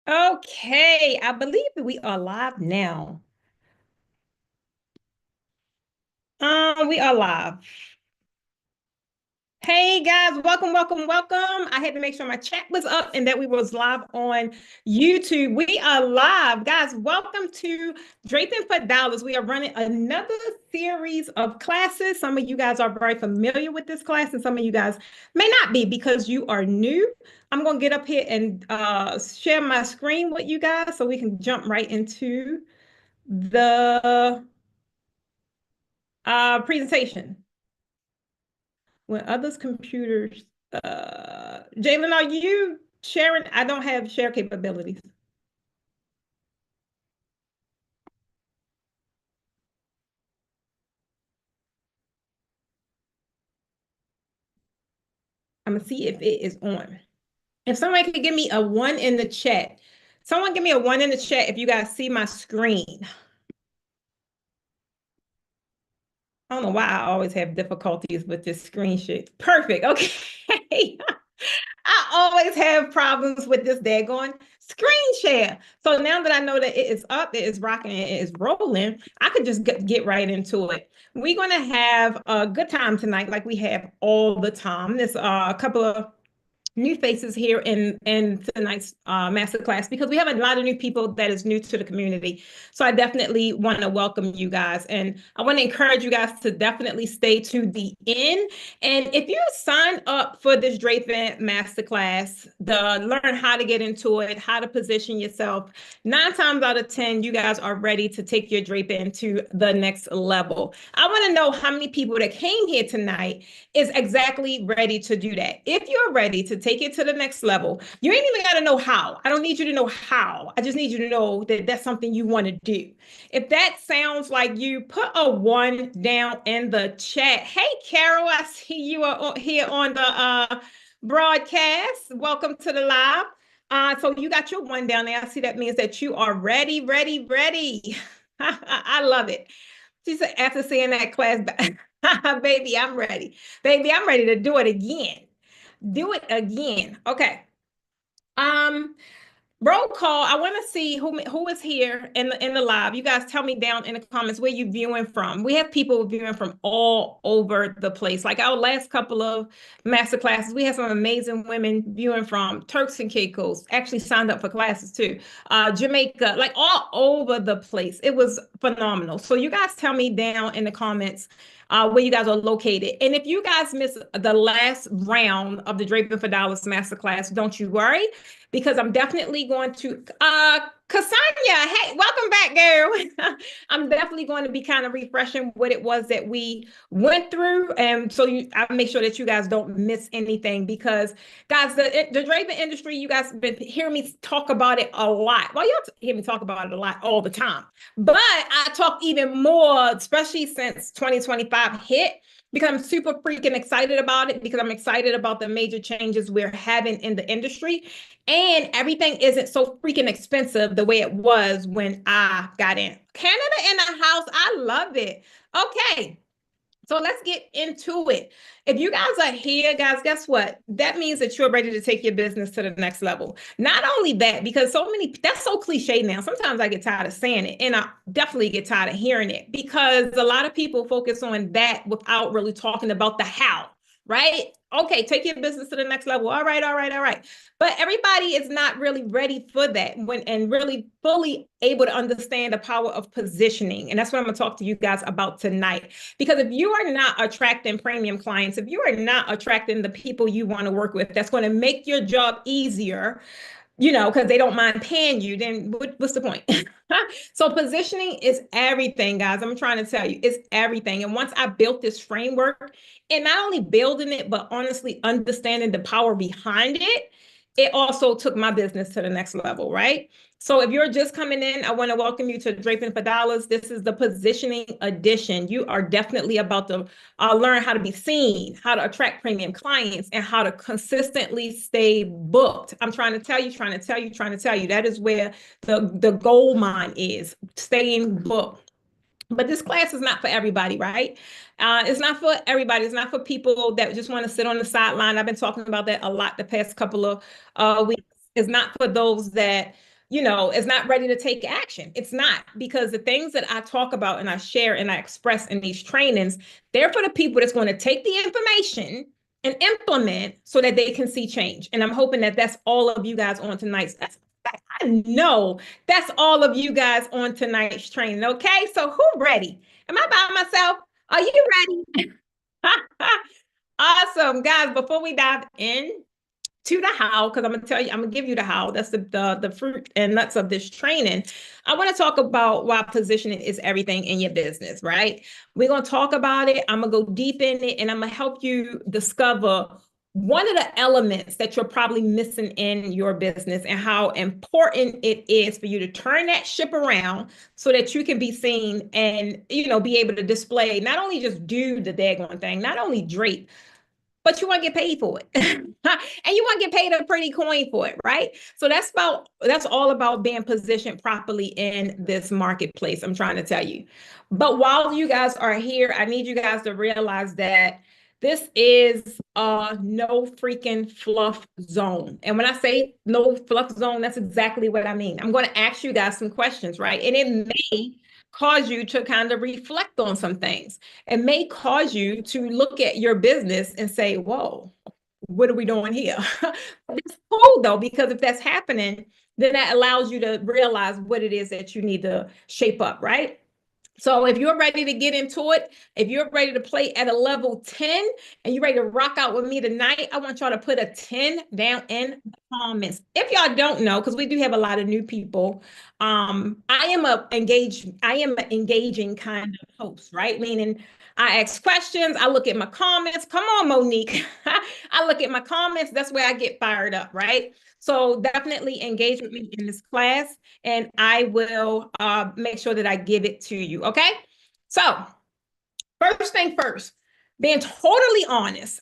Okay, I believe that we are live now. We are live. Hey guys, welcome, welcome, welcome. I had to make sure my chat was up and that we was live on YouTube. We are live. Guys, welcome to Draping for Dollars. We are running another series of classes. Some of you guys are very familiar with this class and some of you guys may not be because you are new. I'm going to get up here and share my screen with you guys so we can jump right into the presentation. When others' computers, Jalen, are you sharing? I don't have share capabilities. I'm gonna see if it is on. If someone could give me a one in the chat, someone give me a one in the chat if you guys see my screen. I don't know why I always have difficulties with this screen share. Perfect. Okay. I always have problems with this daggone screen share. So now that I know that it is up, it is rocking, it is rolling, I could just get right into it. We're going to have a good time tonight, like we have all the time. There's a couple of new faces here in tonight's masterclass because we have a lot of new people that is new to the community. So I definitely want to welcome you guys, and I want to encourage you guys to definitely stay to the end. And if you sign up for this Draping masterclass, learn how to get into it, how to position yourself, 9 times out of 10, you guys are ready to take your draping to the next level. I want to know how many people that came here tonight is exactly ready to do that. If you're ready to take it to the next level, you ain't even got to know how. I don't need you to know how. I just need you to know that that's something you want to do. If that sounds like you, put a one down in the chat. Hey, Carol, I see you are here on the broadcast. Welcome to the live. So you got your one down there. I see that means that you are ready, ready, ready. I love it. She said, after seeing that class, baby, I'm ready. Baby, I'm ready to do it again. Do it again. Okay. Um, Roll call. I want to see who is here in the live. You guys tell me down in the comments where you viewing from. We have people viewing from all over the place. Like our last couple of master classes, we had some amazing women viewing from Turks and Caicos. Actually signed up for classes too. Jamaica, like all over the place. It was phenomenal. So you guys tell me down in the comments where you guys are located. And if you guys miss the last round of the Draping for Dollars masterclass, don't you worry, because I'm definitely going to Cassandra, hey, welcome back, girl. I'm definitely going to be kind of refreshing what it was that we went through. And so I make sure that you guys don't miss anything because, guys, the draping industry, you guys have been hearing me talk about it a lot. Well, you hear me talk about it a lot all the time. But I talk even more, especially since 2025 hit, because I'm super freaking excited about it, because I'm excited about the major changes we're having in the industry. And everything isn't so freaking expensive the way it was when I got in. Canada in the house. I love it. Okay. So let's get into it. If you guys are here, guys, guess what? That means that you're ready to take your business to the next level. Not only that, because that's so cliche now. Sometimes I get tired of saying it, and I definitely get tired of hearing it because a lot of people focus on that without really talking about the how, right? Okay, take your business to the next level. All right, all right, all right. But everybody is not really ready for that and really fully able to understand the power of positioning. And that's what I'm going to talk to you guys about tonight. Because if you are not attracting premium clients, if you are not attracting the people you want to work with, that's going to make your job easier, because they don't mind paying you, then what's the point? So positioning is everything, guys. I'm trying to tell you, it's everything. And once I built this framework, and not only building it, but honestly understanding the power behind it, it also took my business to the next level, right? So if you're just coming in, I want to welcome you to Draping for Dollars. This is the positioning edition. You are definitely about to learn how to be seen, how to attract premium clients, and how to consistently stay booked. I'm trying to tell you, trying to tell you, trying to tell you. That is where the gold mine is, staying booked. But this class is not for everybody, right? It's not for everybody. It's not for people that just want to sit on the sideline. I've been talking about that a lot the past couple of weeks. It's not for those that is not ready to take action. It's not, because the things that I talk about and I share and I express in these trainings, they're for the people that's going to take the information and implement so that they can see change. And I'm hoping that that's all of you guys on tonight's. I know that's all of you guys on tonight's training. Okay, so who ready? Am I by myself? Are you ready? Awesome, guys. Before we dive in to the how, because I'm gonna tell you, I'm gonna give you the how. That's the fruit and nuts of this training. I want to talk about why positioning is everything in your business, right? We're gonna talk about it. I'm gonna go deep in it, and I'm gonna help you discover one of the elements that you're probably missing in your business and how important it is for you to turn that ship around so that you can be seen and be able to display, not only just do the daggone thing, not only drape, but you want to get paid for it. And you want to get paid a pretty coin for it, right? So that's all about being positioned properly in this marketplace, I'm trying to tell you. But while you guys are here, I need you guys to realize that this is a no freaking fluff zone. And when I say no fluff zone, that's exactly what I mean. I'm going to ask you guys some questions, right? And it may cause you to kind of reflect on some things. It may cause you to look at your business and say, whoa, what are we doing here? It's cool though, because if that's happening, then that allows you to realize what it is that you need to shape up, right? So if you're ready to get into it, if you're ready to play at a level 10 and you're ready to rock out with me tonight, I want y'all to put a 10 down in the comments. If y'all don't know, because we do have a lot of new people, I am an engaging kind of host, right? Meaning I ask questions, I look at my comments. Come on, Monique. I look at my comments, that's where I get fired up, right? So definitely engage with me in this class, and I will make sure that I give it to you, okay? So first thing first, being totally honest.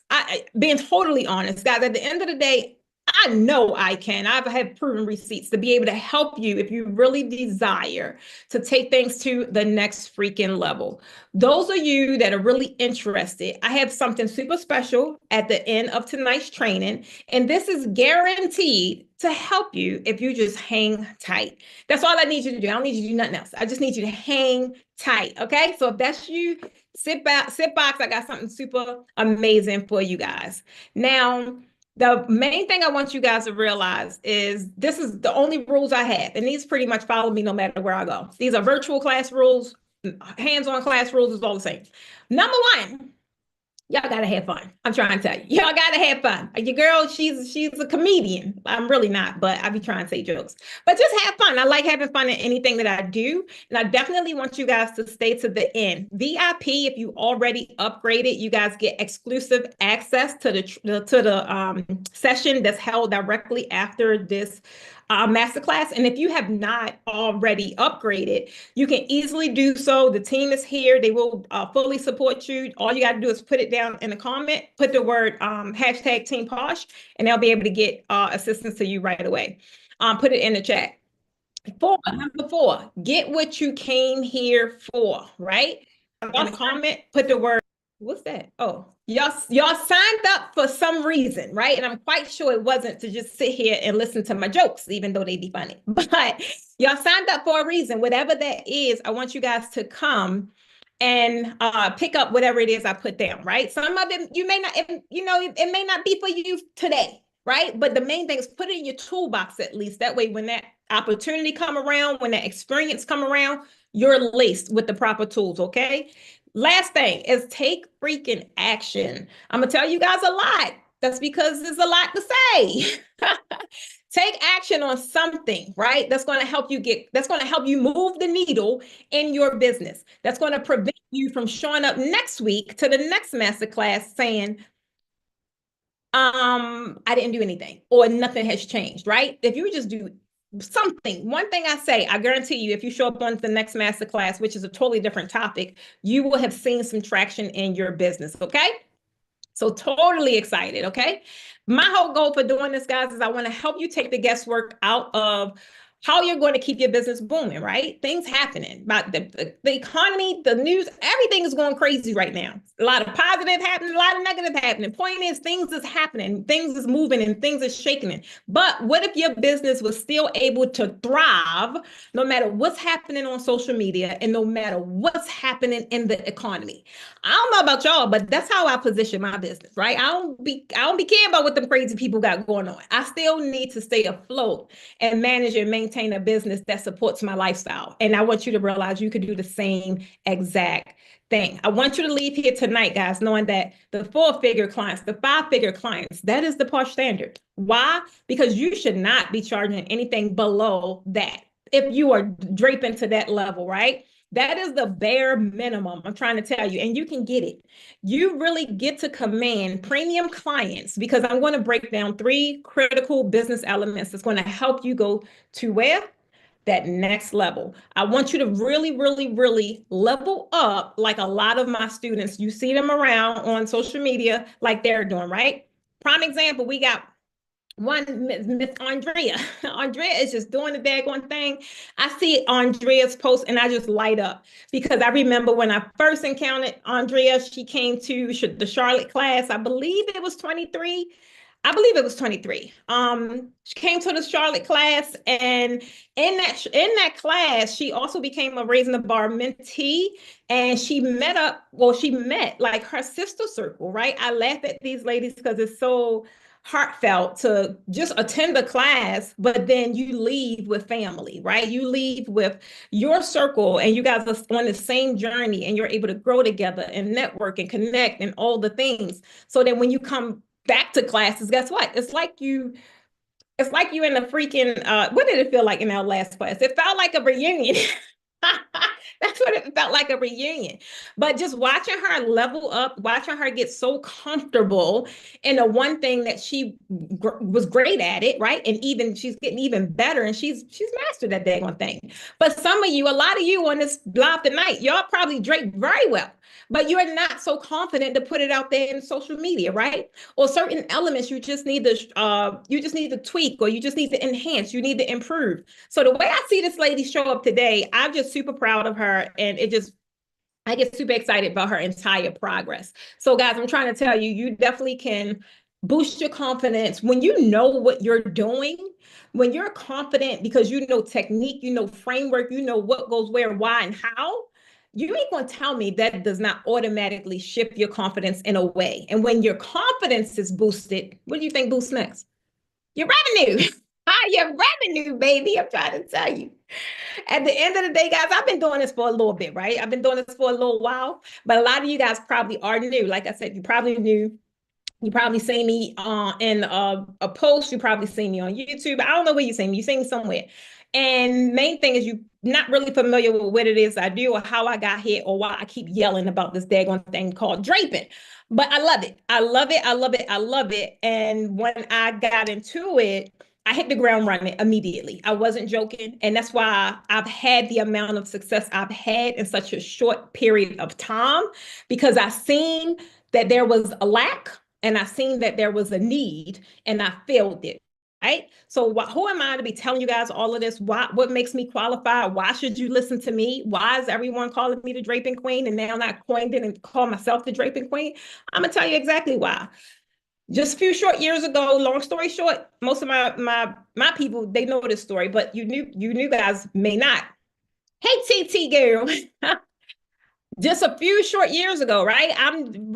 Being totally honest, guys, at the end of the day, I know I've had proven receipts to be able to help you if you really desire to take things to the next freaking level. Those of you that are really interested, I have something super special at the end of tonight's training, and this is guaranteed to help you if you just hang tight. That's all I need you to do. I don't need you to do nothing else. I just need you to hang tight, okay? So if that's you, sit back, sit box. I got something super amazing for you guys. Now, the main thing I want you guys to realize is this is the only rules I have, and these pretty much follow me no matter where I go. These are virtual class rules, hands-on class rules is all the same. Number one, y'all gotta have fun. I'm trying to tell you, y'all gotta have fun. Your girl, she's a comedian. I'm really not, but I be trying to say jokes. But just have fun. I like having fun in anything that I do, and I definitely want you guys to stay to the end. VIP, if you already upgraded, you guys get exclusive access to the session that's held directly after this masterclass. And if you have not already upgraded, you can easily do so. The team is here. They will fully support you. All you got to do is put it down in the comment, put the word hashtag Team Posh, and they'll be able to get assistance to you right away. Put it in the chat. Number four, get what you came here for, right? In the comment, put the word, what's that? Oh, y'all signed up for some reason, right? And I'm quite sure it wasn't to just sit here and listen to my jokes, even though they be funny. But y'all signed up for a reason. Whatever that is, I want you guys to come and pick up whatever it is I put down, right? Some of them you may not, it may not be for you today, right? But the main thing is put it in your toolbox at least. That way, when that opportunity come around, when that experience come around, you're laced with the proper tools, okay? Last thing is take freaking action. I'm gonna tell you guys a lot. That's because there's a lot to say. Take action on something, right? That's going to help you move the needle in your business. That's going to prevent you from showing up next week to the next masterclass saying, I didn't do anything or nothing has changed, right? If you just do something, one thing I say, I guarantee you, if you show up on the next masterclass, which is a totally different topic, you will have seen some traction in your business, okay? So totally excited, okay? My whole goal for doing this, guys, is I want to help you take the guesswork out of how you're going to keep your business booming, right? Things happening, but the economy, the news, everything is going crazy right now. A lot of positive happening, a lot of negative happening. Point is, things is happening, things is moving, and things is shaking. But what if your business was still able to thrive no matter what's happening on social media and no matter what's happening in the economy? I don't know about y'all, but that's how I position my business, right? I don't be caring about what them crazy people got going on. I still need to stay afloat and manage and maintain a business that supports my lifestyle. And I want you to realize you could do the same exact thing. I want you to leave here tonight, guys, knowing that the 4-figure clients, the 5-figure clients, that is the Porsche standard. Why? Because you should not be charging anything below that if you are draping to that level, right? That is the bare minimum. I'm trying to tell you, and you can get it. You really get to command premium clients because I'm going to break down 3 critical business elements that's going to help you go to where? That next level. I want you to really, really, really level up like a lot of my students. You see them around on social media like they're doing, right? Prime example, we got one Miss Andrea. Andrea is just doing the daggone thing. I see Andrea's post and I just light up because I remember when I first encountered Andrea, she came to the Charlotte class. I believe it was 23. I believe it was 23. She came to the Charlotte class, and in that class, she also became a Raising the Bar mentee, and she met like her sister circle, right? I laugh at these ladies because it's so heartfelt to just attend the class, but then you leave with family, right? You leave with your circle and you guys are on the same journey and you're able to grow together and network and connect and all the things. So that when you come back to classes, guess what? It's like you in the freaking what did it feel like in our last class? It felt like a reunion. That's what it felt like, a reunion. But just watching her level up, watching her get so comfortable in the one thing that she was great at it, right? And even she's getting even better, and she's mastered that daggone thing. But some of you, a lot of you on this live tonight, y'all probably drape very well, but you're not so confident to put it out there in social media, right? Or certain elements you just need to tweak, or you just need to enhance, you need to improve. So the way I see this lady show up today, I'm just super proud of her, and I get super excited about her entire progress. So guys, I'm trying to tell you, you definitely can boost your confidence when you know what you're doing. When you're confident because you know technique, you know framework, you know what goes where, why, and how. You ain't going to tell me that does not automatically shift your confidence in a way. And when your confidence is boosted, what do you think boosts next? Your revenue. Your revenue, baby. I'm trying to tell you. At the end of the day, guys, I've been doing this for a little bit, right? I've been doing this for a little while, but a lot of you guys probably are new. Like I said, you probably knew. You probably seen me in a post. You probably seen me on YouTube. I don't know where you seen me. You seen me somewhere. And main thing is you not really familiar with what it is I do or how I got here or why I keep yelling about this daggone thing called draping. But I love it. I love it. I love it. I love it. And when I got into it, I hit the ground running immediately. I wasn't joking. And that's why I've had the amount of success I've had in such a short period of time, because I seen that there was a lack and I seen that there was a need and I filled it. Right. So who am I to be telling you guys all of this? What makes me qualify? Why should you listen to me? Why is everyone calling me the Draping Queen? And now I coined it and call myself the Draping Queen. I'm gonna tell you exactly why. Just a few short years ago, long story short, most of my people, they know this story, but you new guys may not. Hey, TT girl. Just a few short years ago, right? I'm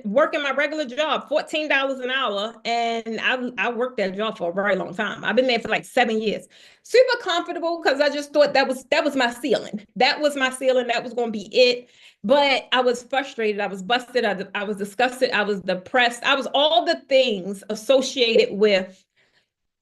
working my regular job, $14 an hour, and I worked that job for a very long time. I've been there for like 7 years. Super comfortable because I just thought that was my ceiling. That was my ceiling. That was going to be it. But I was frustrated. I was busted. I was disgusted. I was depressed. I was all the things associated with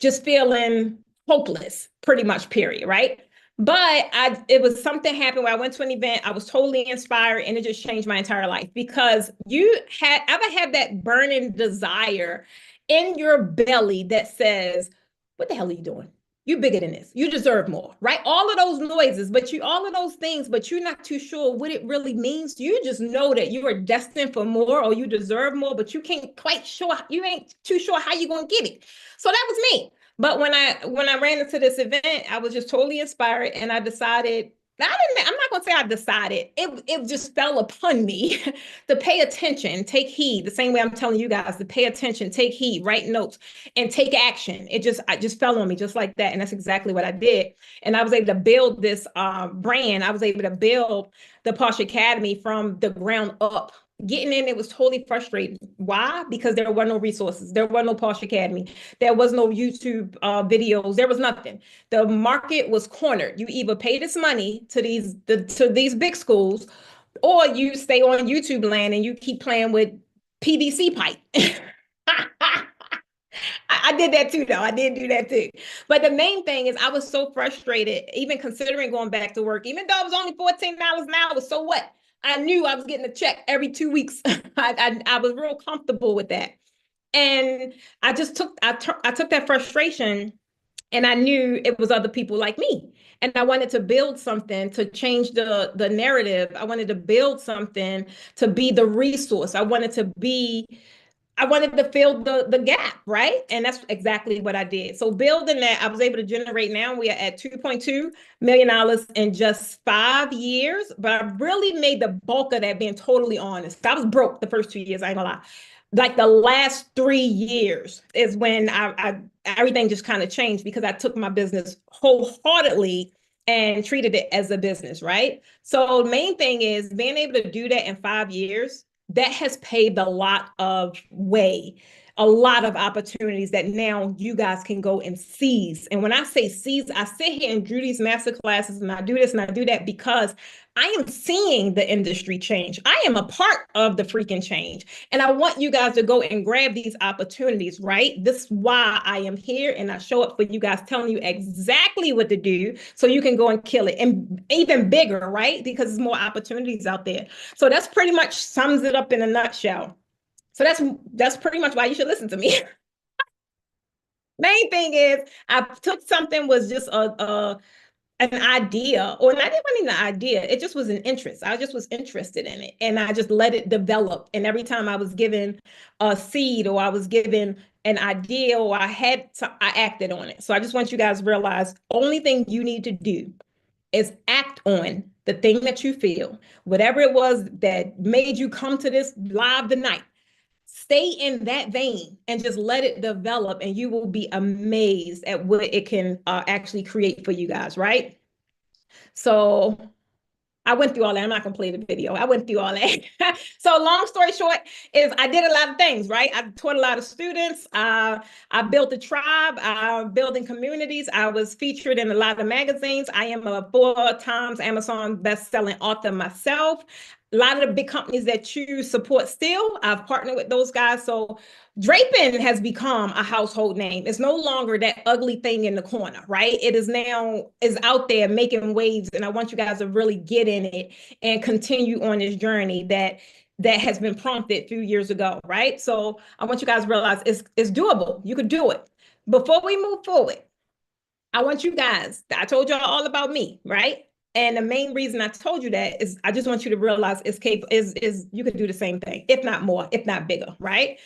just feeling hopeless, pretty much, period, right? But it was something happened where I went to an event. I was totally inspired, and it just changed my entire life. Because you ever have that burning desire in your belly that says, "What the hell are you doing? You bigger than this. You deserve more," right? All of those noises, all of those things, but you're not too sure what it really means. You just know that you are destined for more or you deserve more, but you ain't too sure how you're gonna get it. So that was me. But when I ran into this event, I was just totally inspired, and I decided. I'm not gonna say I decided. It just fell upon me to pay attention, take heed. The same way I'm telling you guys to pay attention, take heed, write notes, and take action. I just fell on me just like that, and that's exactly what I did. And I was able to build this brand. I was able to build the Posh Academy from the ground up. Getting in, it was totally frustrating. Why? Because there were no resources. There was no Posh Academy. There was no YouTube videos. There was nothing. The market was cornered. You either pay this money to these big schools, or you stay on YouTube land and you keep playing with PVC pipe. I did that too, though. I did do that too. But the main thing is, I was so frustrated, even considering going back to work, even though it was only $14 an hour. So what? I knew I was getting a check every 2 weeks. I was real comfortable with that. And I took that frustration, and I knew it was other people like me. And I wanted to build something to change the narrative. I wanted to build something to be the resource. I wanted to fill the gap, right? And that's exactly what I did. So building that, I was able to generate, now we are at $2.2 million in just 5 years. But I really made the bulk of that, being totally honest. I was broke the first 2 years, I ain't gonna lie. Like the last 3 years is when I everything just kind of changed, because I took my business wholeheartedly and treated it as a business, right? So the main thing is being able to do that in 5 years. That has paved a lot of way, a lot of opportunities that now you guys can go and seize. And when I say seize, I sit here and do these master classes, and I do this and I do that because I am seeing the industry change. I am a part of the freaking change. And I want you guys to go and grab these opportunities, right? This is why I am here, and I show up for you guys, telling you exactly what to do so you can go and kill it, and even bigger, right? Because there's more opportunities out there. So that's pretty much sums it up in a nutshell. So that's pretty much why you should listen to me. Main thing is, I took something, was just a an idea, or not even an idea. It just was an interest. I just was interested in it, and I just let it develop. And every time I was given a seed, or I was given an idea, or I acted on it. So I just want you guys to realize, only thing you need to do is act on the thing that you feel, whatever it was that made you come to this live tonight. Stay in that vein and just let it develop, and you will be amazed at what it can actually create for you guys, right? So I went through all that. I'm not gonna play the video. I went through all that. So long story short is, I did a lot of things, right? I taught a lot of students. I built a tribe. Building communities. I was featured in a lot of magazines. I am a 4 times Amazon best-selling author myself. A lot of the big companies that you support still, I've partnered with those guys. So draping has become a household name. It's no longer that ugly thing in the corner, right? It is out there making waves, and I want you guys to really get in it and continue on this journey that has been prompted a few years ago, right? So I want you guys to realize it's doable. You could do it. Before we move forward, I want you guys, I told y'all all about me, right? And the main reason I told you that is, I just want you to realize it's capable, is you can do the same thing, if not more, if not bigger, right?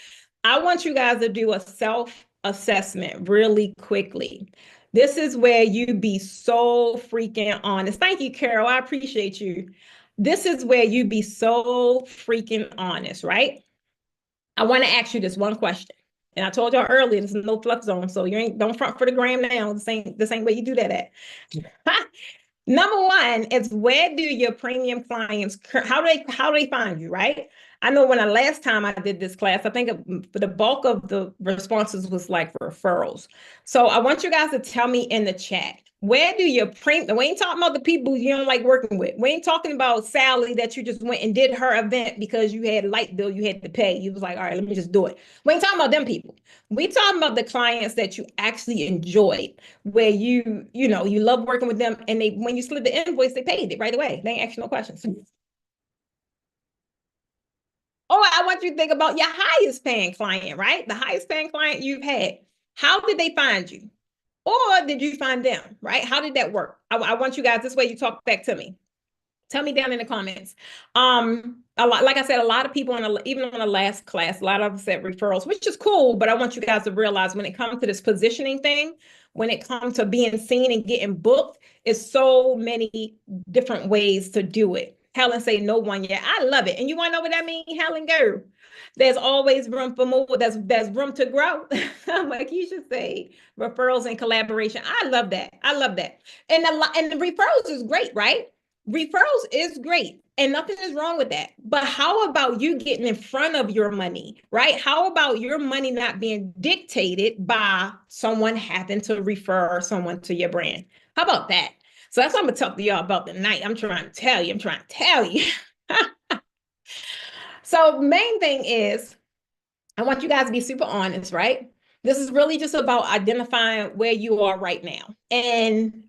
I want you guys to do a self-assessment really quickly. This is where you be so freaking honest. Thank you, Carol. I appreciate you. This is where you be so freaking honest, right? I want to ask you this one question. And I told y'all earlier, this is no fluff zone. So don't front for the gram now. The same way you do that at. Number one is, where do your premium clients, how do they find you, right? I know when last time I did this class, I think the bulk of the responses was like referrals. So I want you guys to tell me in the chat, where do your premium, we ain't talking about the people you don't like working with. We ain't talking about Sally that you just went and did her event because you had a light bill you had to pay. You was like, all right, let me just do it. We ain't talking about them people. We talking about the clients that you actually enjoyed, where you love working with them, and when you slid the invoice, they paid it right away. They ain't asking no questions. Oh, I want you to think about your highest paying client, right? The highest paying client you've had. How did they find you? Or did you find them, right? How did that work? I want you guys, this way you talk back to me. Tell me down in the comments. A lot, like I said, a lot of people even on the last class, a lot of us said referrals, which is cool. But I want you guys to realize when it comes to this positioning thing, when it comes to being seen and getting booked, it's so many different ways to do it. Helen say no one yet. I love it. And you want to know what that means, Helen? Girl, there's always room for more. There's room to grow. Like you should say, referrals and collaboration. I love that. I love that. And the referrals is great, right? Referrals is great and nothing is wrong with that. But how about you getting in front of your money, right? How about your money not being dictated by someone having to refer someone to your brand? How about that? So that's what I'm going to talk to y'all about tonight. I'm trying to tell you. So main thing is, I want you guys to be super honest, right? This is really just about identifying where you are right now. And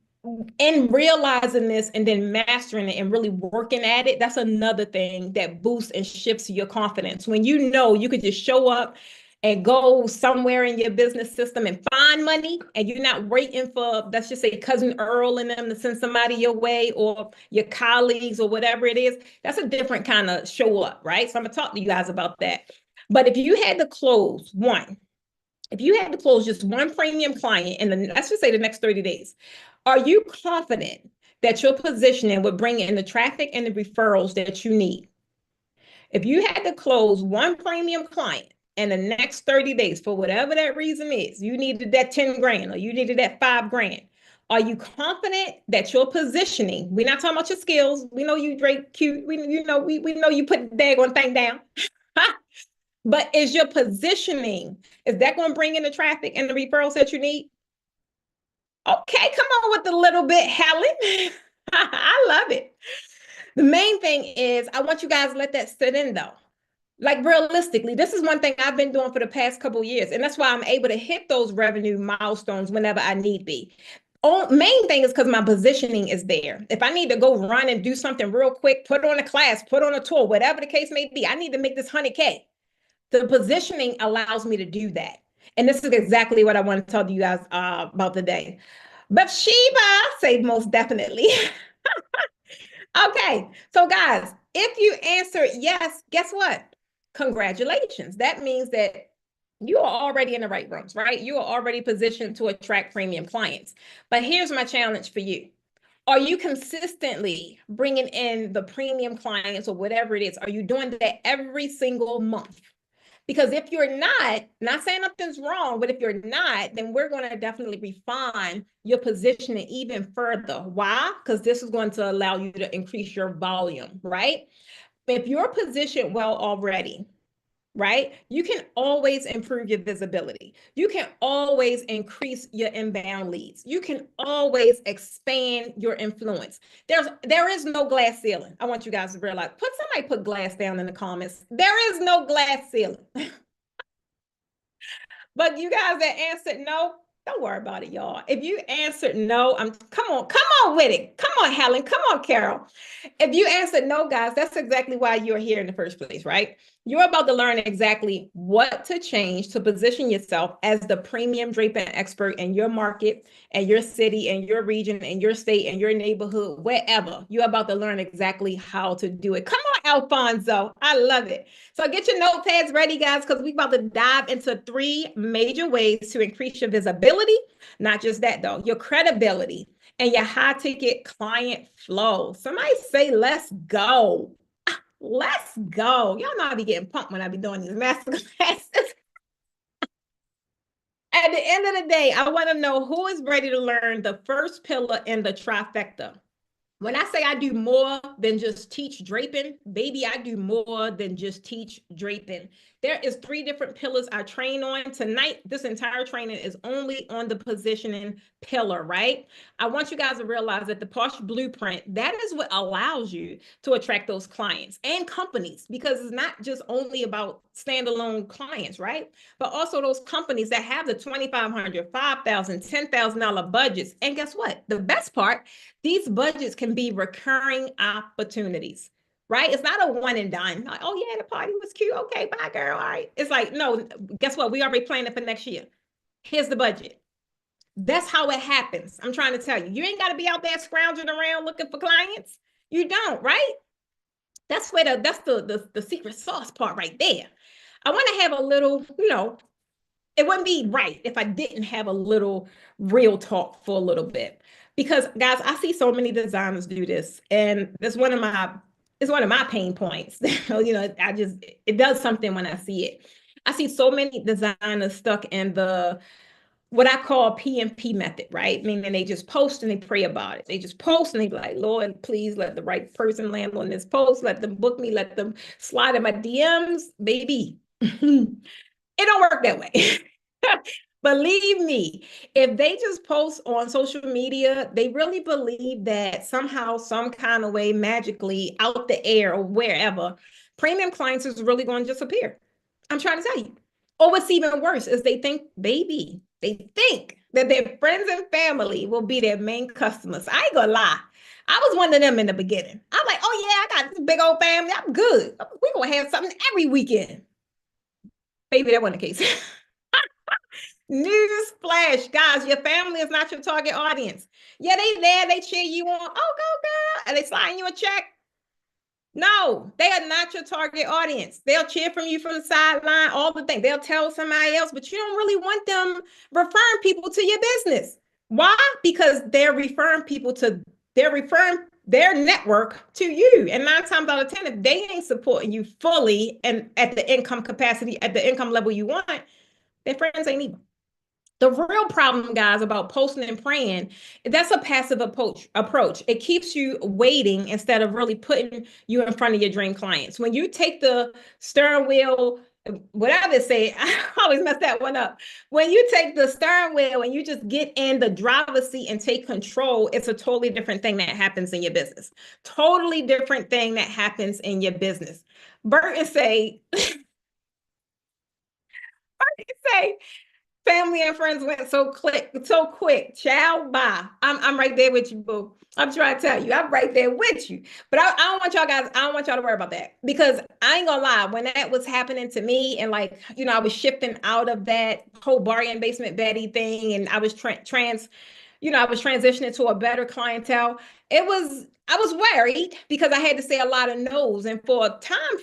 realizing this and then mastering it and really working at it, that's another thing that boosts and shifts your confidence. When you know you could just show up and go somewhere in your business system and find money, and you're not waiting for, let's just say, cousin Earl and them to send somebody your way, or your colleagues or whatever it is, that's a different kind of show up, right? So I'm gonna talk to you guys about that. But if you had to close just one premium client in the, let's just say the next 30 days, are you confident that your positioning would bring in the traffic and the referrals that you need? If you had to close one premium client in the next 30 days, for whatever that reason is, you needed that 10 grand or you needed that 5 grand. Are you confident that your positioning, we're not talking about your skills. We know you Drake cute. We know you put the daggone thing down. But is your positioning, is that going to bring in the traffic and the referrals that you need? Okay, come on with a little bit, Helen. I love it. The main thing is, I want you guys to let that sit in though. Like realistically, this is one thing I've been doing for the past couple of years. And that's why I'm able to hit those revenue milestones whenever I need be. Main thing is because my positioning is there. If I need to go run and do something real quick, put on a class, put on a tour, whatever the case may be, I need to make this 100K. The positioning allows me to do that. And this is exactly what I want to tell you guys about today. Bathsheba, say most definitely. Okay, so guys, if you answer yes, guess what? Congratulations. That means that you are already in the right rooms, right? You are already positioned to attract premium clients. But here's my challenge for you. Are you consistently bringing in the premium clients or whatever it is? Are you doing that every single month? Because if you're not saying nothing's wrong, but if you're not, then we're going to definitely refine your positioning even further. Why? Because this is going to allow you to increase your volume, right? If you're positioned well already, right? You can always improve your visibility. You can always increase your inbound leads. You can always expand your influence. There is no glass ceiling. I want you guys to realize. Somebody put glass down in the comments. There is no glass ceiling. But you guys that answered no, don't worry about it, y'all. If you answered no, come on with it. Come on, Helen. Come on, Carol. If you answered no, guys, that's exactly why you're here in the first place, right? You're about to learn exactly what to change to position yourself as the premium draping expert in your market and your city and your region and your state and your neighborhood, wherever. You're about to learn exactly how to do it. Come on, Alfonso. I love it. So get your notepads ready, guys, because we're about to dive into 3 major ways to increase your visibility. Not just that, though, your credibility and your high ticket client flow. Somebody say, let's go. Let's go. Y'all know I be getting pumped when I be doing these masterclasses. At the end of the day, I want to know who is ready to learn the first pillar in the trifecta. When I say I do more than just teach draping, baby, I do more than just teach draping. There is 3 different pillars I train on. Tonight, this entire training is only on the positioning pillar, right? I want you guys to realize that the Posh Blueprint, that is what allows you to attract those clients and companies, because it's not just only about standalone clients, right? But also those companies that have the $2,500, $5,000, $10,000 budgets. And guess what? The best part, these budgets can be recurring opportunities, right? It's not a one and done. Like, oh yeah, the party was cute. Okay, bye, girl. All right. It's like, no, guess what? We already planning for next year. Here's the budget. That's how it happens. I'm trying to tell you. You ain't got to be out there scrounging around looking for clients. You don't, right? That's where the secret sauce part right there. I want to have a little, it wouldn't be right if I didn't have a little real talk for a little bit. Because guys, I see so many designers do this, and it's one of my pain points. It does something when I see it. I see so many designers stuck in the what I call PMP method, right? Meaning they just post and they pray about it. They just post and they be like, Lord, please let the right person land on this post. Let them book me. Let them slide in my DMs, baby. It don't work that way. Believe me, if they just post on social media, they really believe that somehow, some kind of way, magically, out the air or wherever, premium clients is really going to disappear. I'm trying to tell you. Or what's even worse is they think that their friends and family will be their main customers. I ain't gonna lie. I was one of them in the beginning. I'm like, oh yeah, I got this big old family. I'm good. We're gonna have something every weekend. Baby, that wasn't the case. News flash, guys, your family is not your target audience. Yeah, they there, they cheer you on. Oh, go girl. And they sliding you a check. No, they are not your target audience. They'll cheer from you from the sideline, all the things. They'll tell somebody else, but you don't really want them referring people to your business. Why? Because they're referring their network to you. And 9 times out of 10, if they ain't supporting you fully and at the income capacity, at the income level you want, their friends ain't even. The real problem, guys, about posting and praying, that's a passive approach. It keeps you waiting instead of really putting you in front of your dream clients. When you take the steering wheel, whatever they say, I always mess that one up. When you take the steering wheel and you just get in the driver's seat and take control, it's a totally different thing that happens in your business. Totally different thing that happens in your business. Burton say, family and friends went so quick. Ciao, bye. I'm right there with you, boo. I'm trying to tell you, I'm right there with you. But I don't want y'all guys, I don't want y'all to worry about that because I ain't gonna lie. When that was happening to me, and like, I was shifting out of that whole bargain basement Betty thing, and I was I was transitioning to a better clientele. I was worried because I had to say a lot of no's. And for a time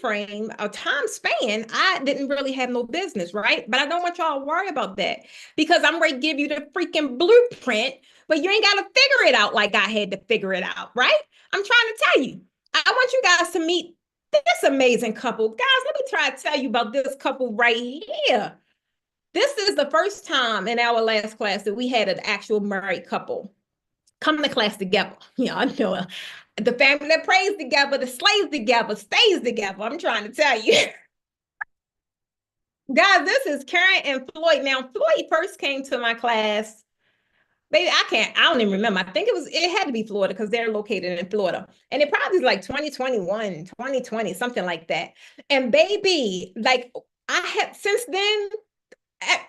span, I didn't really have no business, right? But I don't want y'all to worry about that because I'm ready to give you the freaking blueprint, but you ain't got to figure it out like I had to figure it out, right? I'm trying to tell you. I want you guys to meet this amazing couple. Guys, let me try to tell you about this couple right here. This is the first time in our last class that we had an actual married couple come to class together. I know the family that prays together, the slays together, stays together. I'm trying to tell you. Guys, this is Karen and Floyd. Now, Floyd first came to my class. Baby, I don't even remember. I think it had to be Florida because they're located in Florida. And it probably is like 2021, 2020, something like that. And baby, like I have since then,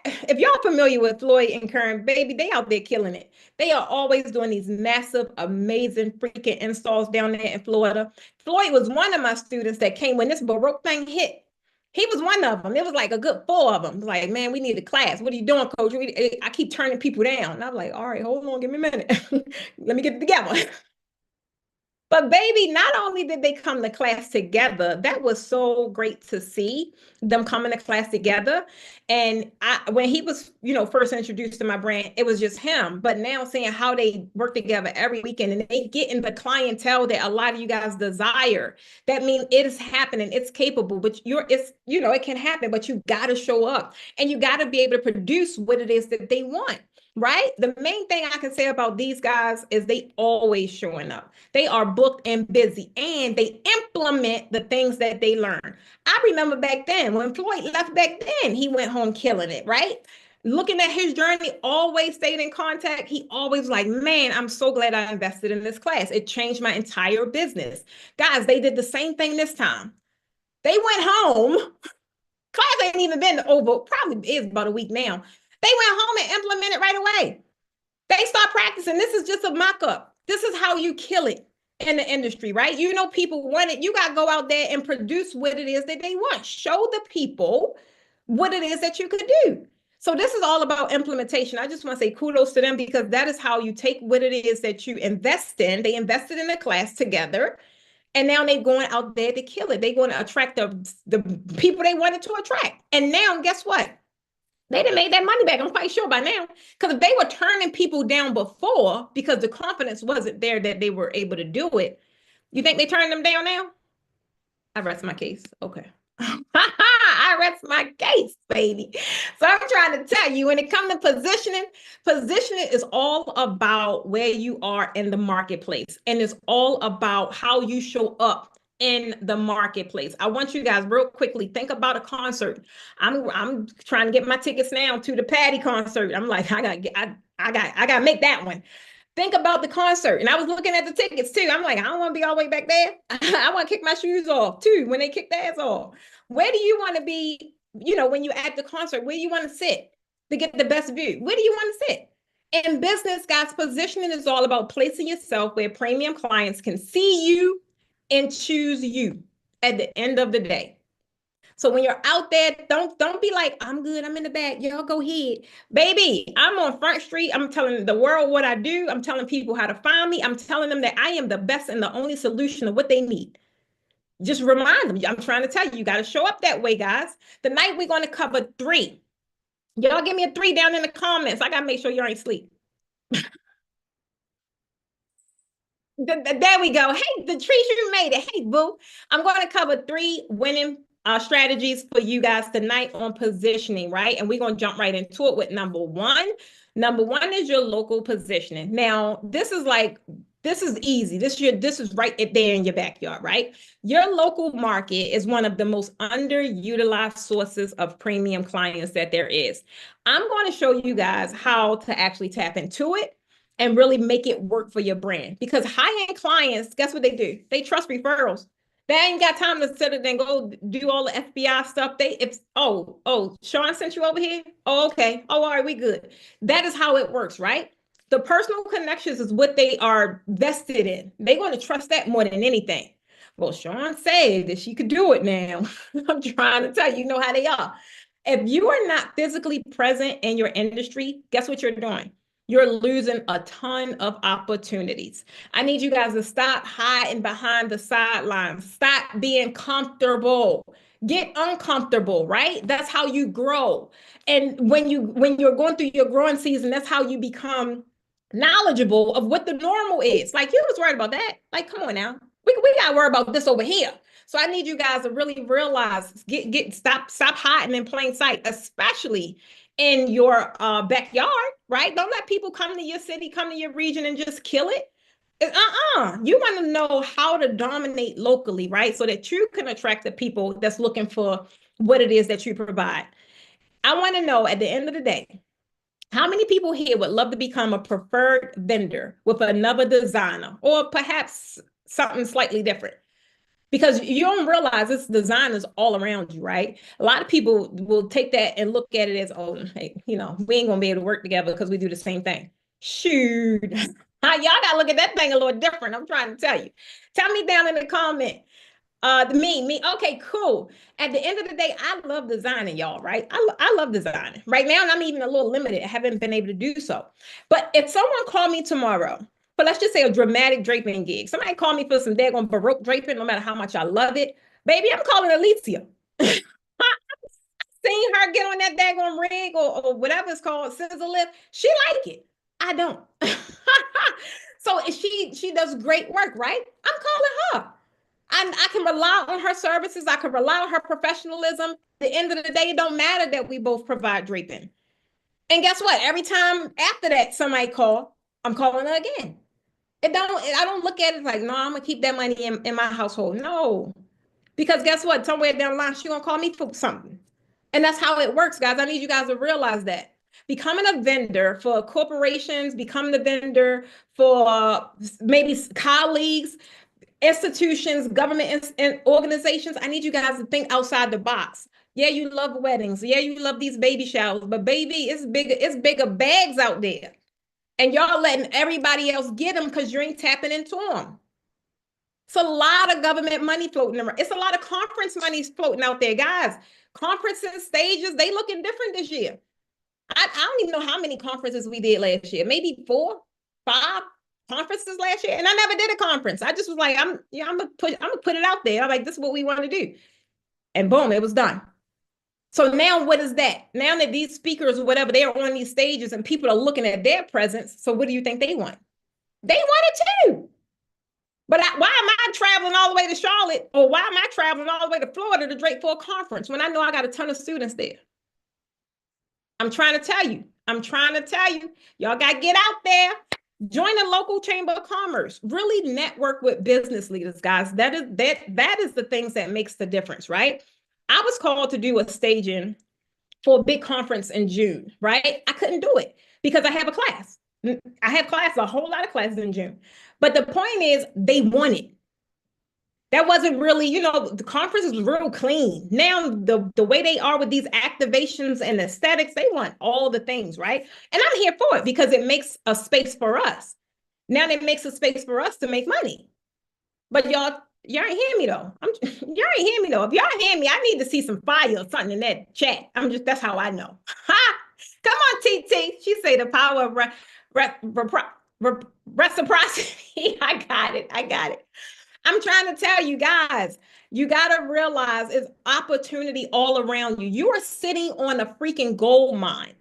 if y'all familiar with Floyd and Karen, baby, they out there killing it. They are always doing these massive, amazing freaking installs down there in Florida. Floyd was one of my students that came when this Baroque thing hit. He was one of them. It was like a good 4 of them. Like, man, we need a class. What are you doing, coach? I keep turning people down. And I'm like, all right, hold on, give me a minute. Let me get it together. But baby, not only did they come to class together, that was so great to see them coming to class together. And when he was, first introduced to my brand, it was just him. But now seeing how they work together every weekend and they get in the clientele that a lot of you guys desire, that means it is happening. It's capable, but it can happen, but you got to show up and you got to be able to produce what it is that they want. Right? The main thing I can say about these guys is they always showing up. They are booked and busy and they implement the things that they learn. I remember back then when Floyd left back then, he went home killing it, right? Looking at his journey, always stayed in contact. He always like, man, I'm so glad I invested in this class. It changed my entire business. Guys, they did the same thing this time. They went home. Class ain't even been over, probably is about a week now. They went home and implemented right away. They start practicing. This is just a mock-up. This is how you kill it in the industry, right? People want it. You got to go out there and produce what it is that they want. Show the people what it is that you could do. So this is all about implementation. I just want to say kudos to them because that is how you take what it is that you invest in. They invested in a class together, and now they're going out there to kill it. They're going to attract the people they wanted to attract. And now, guess what? They done made that money back. I'm quite sure by now. Because if they were turning people down before because the confidence wasn't there that they were able to do it, you think they turned them down now? I rest my case. Okay. I rest my case, baby. So I'm trying to tell you, when it comes to positioning is all about where you are in the marketplace, and it's all about how you show up in the marketplace. I want you guys real quickly think about a concert. I'm trying to get my tickets now to the Patty concert. I'm like, I gotta make that one. Think about the concert. And I was looking at the tickets too. I'm like, I don't want to be all the way back there. I want to kick my shoes off too when they kick their ass off. Where do you want to be, when you're at the concert? Where do you want to sit to get the best view? Where do you want to sit? In business, guys, positioning is all about placing yourself where premium clients can see you and choose you at the end of the day. So when you're out there, don't be like, I'm good, I'm in the back, y'all go ahead. Baby, I'm on Front Street. I'm telling the world what I do. I'm telling people how to find me. I'm telling them that I am the best and the only solution of what they need. Just remind them. I'm trying to tell you, you got to show up that way, guys. Tonight, we're going to cover 3. Y'all give me a 3 down in the comments. I got to make sure you ain't asleep. There we go. Hey, the trees, you made it. Hey, boo. I'm going to cover 3 winning strategies for you guys tonight on positioning, right? And we're going to jump right into it with number 1. Number 1 is your local positioning. Now, this is easy. This is right there in your backyard, right? Your local market is one of the most underutilized sources of premium clients that there is. I'm going to show you guys how to actually tap into it and really make it work for your brand. Because high-end clients, guess what they do? They trust referrals. They ain't got time to sit and go do all the FBI stuff. Sean sent you over here? Oh, okay. Oh, all right, we good. That is how it works, right? The personal connections is what they are vested in. They're going to trust that more than anything. Well, Sean said that she could do it now. I'm trying to tell you, you know how they are. If you are not physically present in your industry, guess what you're doing? You're losing a ton of opportunities. I need you guys to stop hiding behind the sidelines. Stop being comfortable. Get uncomfortable, right? That's how you grow. And when you're going through your growing season, that's how you become knowledgeable of what the normal is. Like, you was worried about that. Like, come on now. We got to worry about this over here. So I need you guys to really realize, stop hiding in plain sight, especially in your backyard, right? Don't let people come to your city, come to your region and just kill it. You want to know how to dominate locally, right? So that you can attract the people that's looking for what it is that you provide. I want to know at the end of the day, how many people here would love to become a preferred vendor with another designer or perhaps something slightly different? Because you don't realize this design is all around you, right? A lot of people will take that and look at it as, oh, hey, we ain't gonna be able to work together because we do the same thing. Shoot. Y'all gotta look at that thing a little different. I'm trying to tell you. Tell me down in the comment. Me. Okay, cool. At the end of the day, I love designing, y'all, right? I love designing. Right now, I'm even a little limited. I haven't been able to do so. But if someone called me tomorrow, but let's just say a dramatic draping gig. Somebody call me for some daggone Baroque draping, no matter how much I love it. Baby, I'm calling Alicia. I've seen her get on that daggone rig or whatever it's called, scissor lift. She like it. I don't. So she does great work, right? I'm calling her. I can rely on her services. I can rely on her professionalism. At the end of the day, it don't matter that we both provide draping. And guess what? Every time after that somebody call, I'm calling her again. I don't look at it like, no, I'm gonna keep that money in my household. No. Because guess what? Somewhere down the line, she's gonna call me for something. And that's how it works, guys. I need you guys to realize that. Becoming a vendor for corporations, becoming a vendor for maybe colleagues, institutions, government and organizations, I need you guys to think outside the box. Yeah, you love weddings. Yeah, you love these baby showers, but baby, it's bigger bags out there. And y'all letting everybody else get them because you ain't tapping into them. It's a lot of government money floating around. It's a lot of conference money floating out there, guys. Conferences, stages, they looking different this year. I don't even know how many conferences we did last year. Maybe 4, 5 conferences last year. And I never did a conference. I just was like, I'm gonna put it out there. I'm like, this is what we want to do. And boom, it was done. So now what is that? Now that these speakers or whatever, they're on these stages and people are looking at their presence. So what do you think they want? They want it too. But why am I traveling all the way to Charlotte, or why am I traveling all the way to Florida to Drake for a conference when I know I got a ton of students there? I'm trying to tell you. I'm trying to tell you. Y'all got to get out there. Join a local chamber of commerce. Really network with business leaders, guys. That is the things that makes the difference, right? I was called to do a staging for a big conference in June, right? I couldn't do it because I have a class. I have class, a whole lot of classes in June. But the point is, they want it. That wasn't really, the conference was real clean. Now, the way they are with these activations and aesthetics, they want all the things, right? And I'm here for it because it makes a space for us. Now it makes a space for us to make money. But y'all ain't hear me though. Y'all ain't hear me though. If y'all hear me, I need to see some fire or something in that chat. That's how I know. Ha! Come on, TT. She say the power of reciprocity. I got it. I'm trying to tell you guys, you got to realize it's opportunity all around you. You are sitting on a freaking gold mine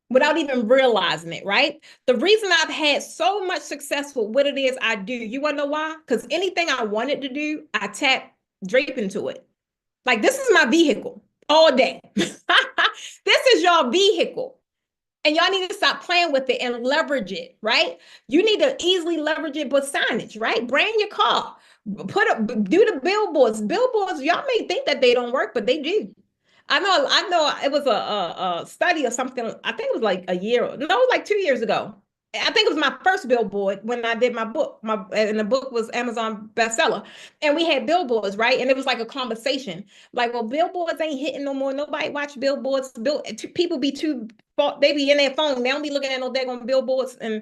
without even realizing it, right? The reason I've had so much success with what it is I do, you want to know why? Because anything I wanted to do, I tap Drape into it. Like, this is my vehicle all day. This is your vehicle. And y'all need to stop playing with it and leverage it, right? You need to easily leverage it with signage, right? Brand your car. Do the billboards. Billboards, y'all may think that they don't work, but they do. I know it was a study or something. I think it was like a year. No, it was like 2 years ago. I think it was my first billboard when I did my book. And the book was Amazon bestseller. And we had billboards, right? And it was like a conversation. Like, well, billboards ain't hitting no more. Nobody watch billboards. People be too, they be in their phone. They don't be looking at no daggone billboards. And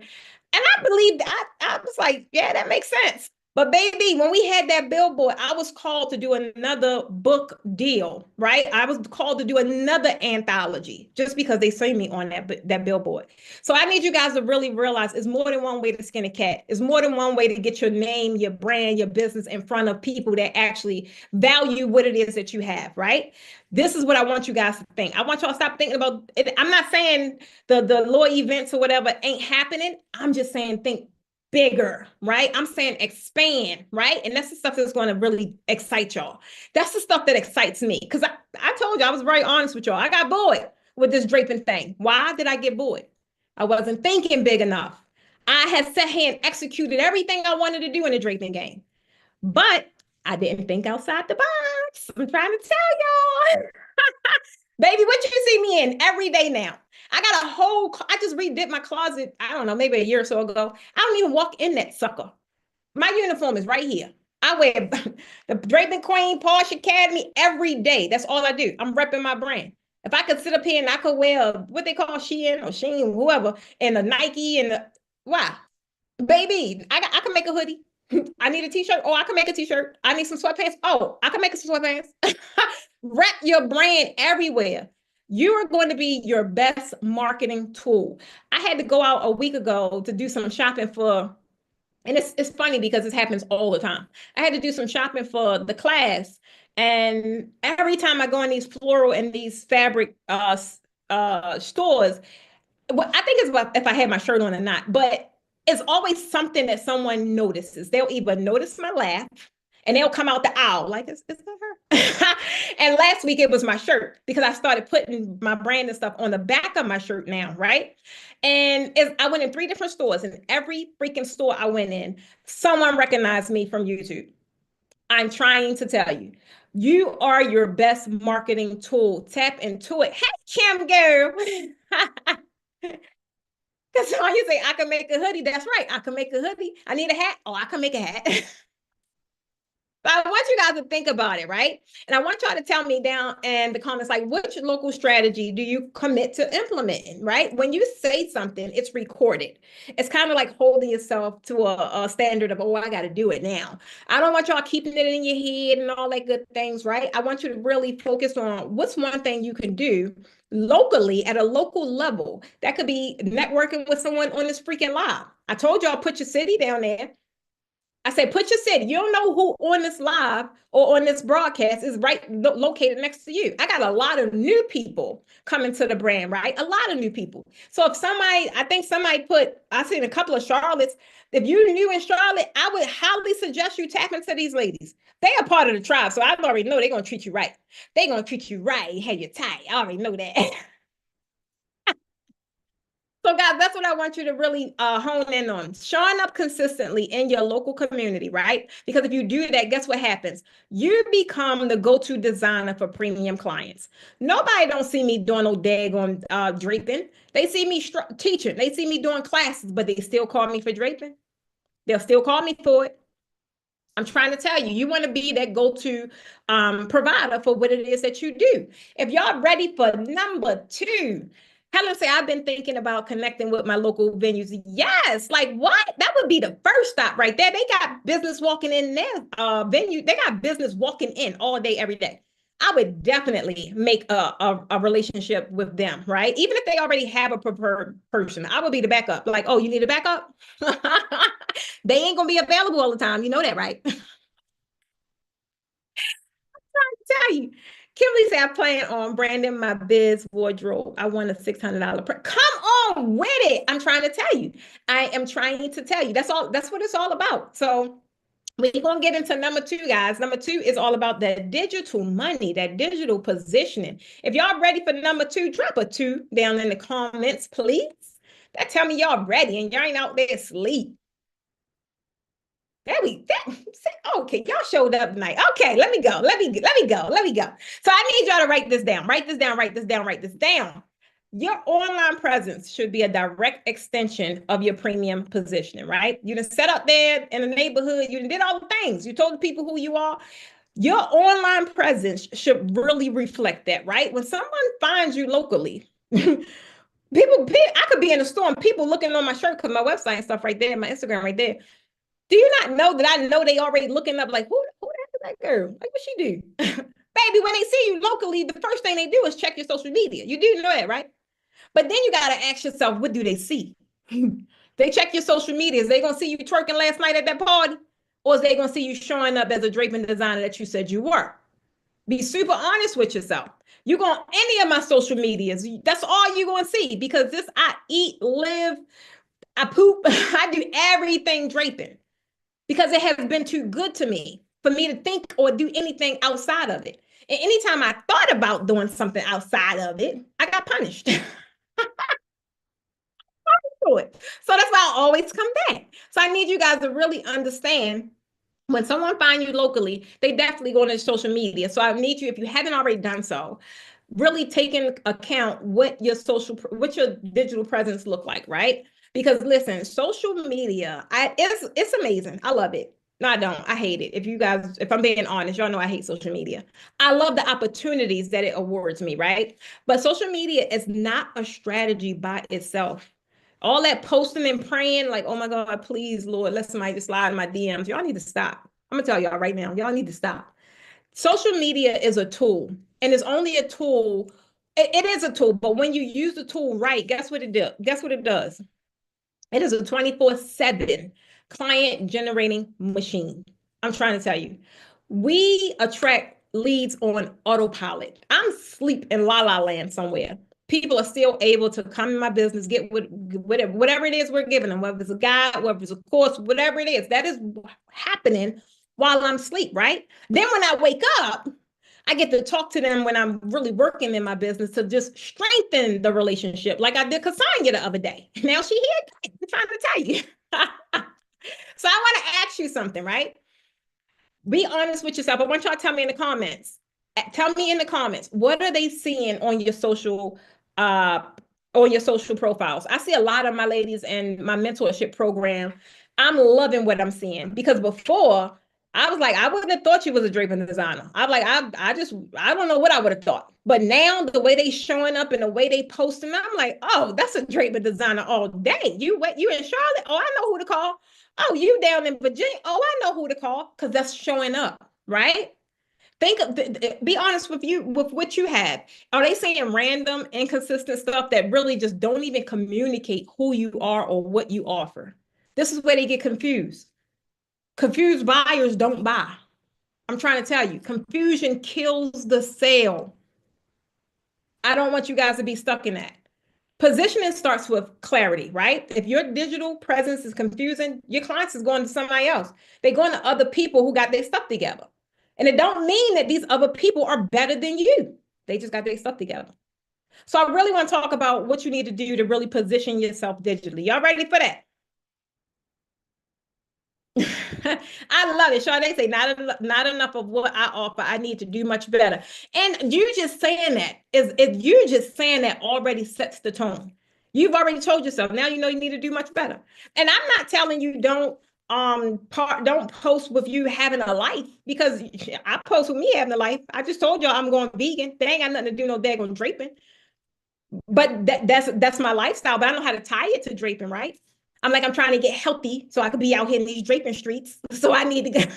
I believed, I was like, yeah, that makes sense. But baby, when we had that billboard, I was called to do another book deal, right? I was called to do another anthology just because they see me on that billboard. So I need you guys to really realize it's more than one way to skin a cat. It's more than one way to get your name, your brand, your business in front of people that actually value what it is that you have, right? This is what I want you guys to think. I want y'all to stop thinking about it. I'm not saying the law events or whatever ain't happening. I'm just saying think bigger, right? I'm saying expand, right? And that's the stuff that's going to really excite y'all. That's the stuff that excites me. Because I told you, I was very honest with y'all. I got bored with this draping thing. Why did I get bored? I wasn't thinking big enough. I had sat here and executed everything I wanted to do in the draping game. But I didn't think outside the box. I'm trying to tell y'all. Baby, what you see me in every day now? I got I just redid my closet, I don't know, maybe a year or so ago. I don't even walk in that sucker. My uniform is right here. I wear the Draping Queen, Porsche Academy every day. That's all I do. I'm repping my brand. If I could sit up here and I could wear what they call Shein or Sheen, whoever, and a Nike and why? Baby, I can make a hoodie. I need a t-shirt. Oh, I can make a t-shirt. I need some sweatpants. Oh, I can make some sweatpants. Rep your brand everywhere. You are going to be your best marketing tool. I had to go out a week ago to do some shopping for, and it's funny because this happens all the time. I had to do some shopping for the class. And every time I go in these floral and these fabric stores, well, I think it's about if I had my shirt on or not, but it's always something that someone notices. They'll either notice my laugh and they'll come out the aisle like, is that her? And last week it was my shirt because I started putting my brand and stuff on the back of my shirt now, right? And I went in 3 different stores, and every freaking store I went in, someone recognized me from YouTube. I'm trying to tell you, you are your best marketing tool. Tap into it. Hey, Kim girl. Because when you say I can make a hoodie, that's right. I can make a hoodie. I need a hat. Oh, I can make a hat. I want you guys to think about it, right? And I want y'all to tell me down in the comments, like, which local strategy do you commit to implementing, right? When you say something, it's recorded. It's kind of like holding yourself to a standard of, oh, I got to do it now. I don't want y'all keeping it in your head and all that good things, right? I want you to really focus on what's one thing you can do locally at a local level. That could be networking with someone on this freaking live. I told y'all, put your city down there. I say, put your city. You don't know who on this live or on this broadcast is located next to you. I got a lot of new people coming to the brand, right? A lot of new people. So if somebody, I think somebody put, I seen a couple of Charlottes. If you're new in Charlotte, I would highly suggest you tap into these ladies. They are part of the tribe. So I already know they're going to treat you right. They're going to treat you right. Have you tight. I already know that. So, guys, that's what I want you to really hone in on. Showing up consistently in your local community, right? Because if you do that, guess what happens? You become the go-to designer for premium clients. Nobody don't see me doing no daggone draping. They see me teaching. They see me doing classes, but they still call me for draping. They'll still call me for it. I'm trying to tell you, you want to be that go-to provider for what it is that you do. If y'all ready for number 2, Helen say, I've been thinking about connecting with my local venues. Yes, like what? That would be the first stop right there. They got business walking in their venue. They got business walking in all day, every day. I would definitely make a relationship with them, right? Even if they already have a preferred person, I would be the backup. Like, oh, you need a backup? They ain't gonna be available all the time. You know that, right? Tell you. Kimberly said, I plan on branding my biz wardrobe. I want a $600 Come on with it. I'm trying to tell you. I am trying to tell you. That's all. That's what it's all about. So we're going to get into number 2, guys. Number 2 is all about that digital money, that digital positioning. If y'all ready for number 2, drop a 2 down in the comments, please. That tell me y'all ready and y'all ain't out there asleep. Okay, y'all showed up tonight. Okay, let me go. Let me go. So I need y'all to write this down. Write this down. Your online presence should be a direct extension of your premium positioning, right? You done set up there in the neighborhood, you did all the things. You told the people who you are. Your online presence should really reflect that, right? When someone finds you locally, I could be in a store and people looking on my shirt because my website and stuff right there, my Instagram right there. Do you not know that I know they already looking up like, who the heck is that girl? Like, what she do? Baby, when they see you locally, the first thing they do is check your social media. You do know that, right? But then you got to ask yourself, what do they see? They check your social media. Is they going to see you twerking last night at that party? Or is they going to see you showing up as a draping designer that you said you were? Be super honest with yourself. You go on any of my social medias. That's all you're going to see because I eat, live, I poop, I do everything draping because it has been too good to me for me to think or do anything outside of it. And anytime I thought about doing something outside of it, I got punished. So that's why I always come back. So I need you guys to really understand when someone finds you locally, they definitely go into social media. So I need you, if you haven't already done so, really take into account what your digital presence look like, right? Because listen, social media, it's amazing. I love it. No, I don't. I hate it. If I'm being honest, y'all know I hate social media. I love the opportunities that it awards me, right? But social media is not a strategy by itself. All that posting and praying, like, oh my God, please, Lord, let somebody just slide in my DMs. Y'all need to stop. I'm gonna tell y'all right now, y'all need to stop. Social media is a tool, and it's only a tool. It is a tool, but when you use the tool right, guess what it does? Guess what it does? It is a 24/7 client generating machine. I'm trying to tell you, we attract leads on autopilot. I'm asleep in la la land somewhere. People are still able to come in my business, get whatever it is we're giving them, whether it's a guide, whether it's a course, whatever it is, that is happening while I'm asleep, right? Then when I wake up, I get to talk to them when I'm really working in my business to just strengthen the relationship, like I did Cassandra the other day. Now she here, I'm trying to tell you. So I want to ask you something, right? Be honest with yourself. I want y'all to tell me in the comments. Tell me in the comments, what are they seeing uh on your social profiles? I see a lot of my ladies in my mentorship program. I'm loving what I'm seeing because before I was like, I wouldn't have thought you was a draping designer. I'm like, I don't know what I would have thought. But now the way they showing up and the way they posting, I'm like, oh, that's a draping designer all day. You in Charlotte? Oh, I know who to call. Oh, you down in Virginia? Oh, I know who to call because that's showing up, right? Think of, be honest with you with what you have. Are they saying random, inconsistent stuff that really just don't even communicate who you are or what you offer? This is where they get confused. Confused buyers don't buy. I'm trying to tell you, confusion kills the sale. I don't want you guys to be stuck in that. Positioning starts with clarity, right? If your digital presence is confusing, your clients is going to somebody else. They're going to other people who got their stuff together. And it don't mean that these other people are better than you. They just got their stuff together. So I really want to talk about what you need to do to really position yourself digitally. Y'all ready for that? I love it. Sean, they say not enough of what I offer. I need to do much better. And you just saying that is you just saying that already sets the tone. You've already told yourself. Now you know you need to do much better. And I'm not telling you don't post with you having a life because I post with me having a life. I just told y'all I'm going vegan. They ain't got nothing to do no daggone draping. But that's my lifestyle. But I know how to tie it to draping, right? I'm like, I'm trying to get healthy so I could be out here in these draping streets. So I need to get,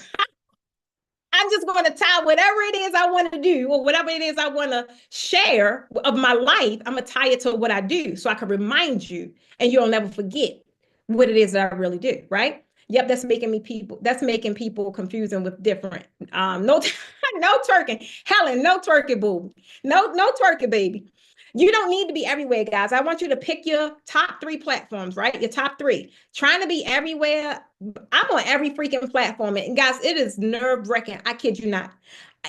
I'm just going to tie whatever it is I want to do or whatever it is I want to share of my life. I'm going to tie it to what I do so I can remind you and you'll never forget what it is that I really do. Right. Yep. That's making people confusing with different, no, no twerking, Helen, no twerking, boo. No twerking, baby. You don't need to be everywhere, guys. I want you to pick your top 3 platforms, right? Your top 3. Trying to be everywhere. I'm on every freaking platform. And guys, it is nerve-wracking. I kid you not.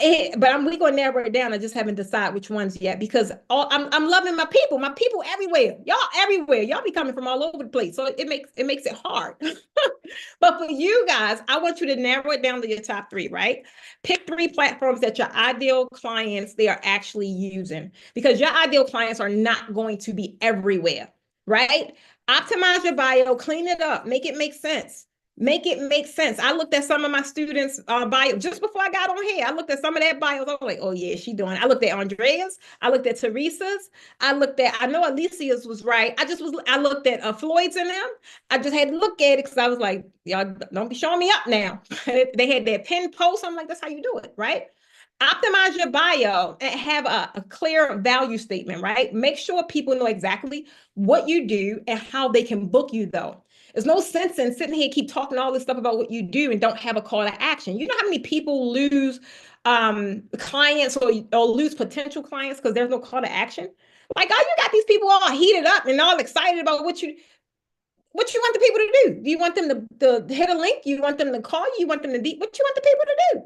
We're going to narrow it down. I just haven't decided which ones yet because I'm loving my people. My people everywhere. Y'all everywhere. Y'all be coming from all over the place. So it makes it hard. But for you guys, I want you to narrow it down to your top 3, right? Pick 3 platforms that your ideal clients they are actually using because your ideal clients are not going to be everywhere, right? Optimize your bio, clean it up, make it make sense. Make it make sense. I looked at some of my students' bio just before I got on here. I looked at some of their bios. I was like, oh, yeah, she doing it. I looked at Andrea's. I looked at Teresa's. I know Alicia's was right. I looked at Floyd's in them. I just had to look at it because I was like, y'all don't be showing me up now. They had their pin post. I'm like, that's how you do it, right? Optimize your bio and have a clear value statement, right? Make sure people know exactly what you do and how they can book you, though. There's no sense in sitting here keep talking all this stuff about what you do and don't have a call to action. You know how many people lose clients or lose potential clients because there's no call to action? Like, oh, you got these people all heated up and all excited about what you want the people to do. Do you want them to hit a link? You want them to call you? You want them to what you want the people to do?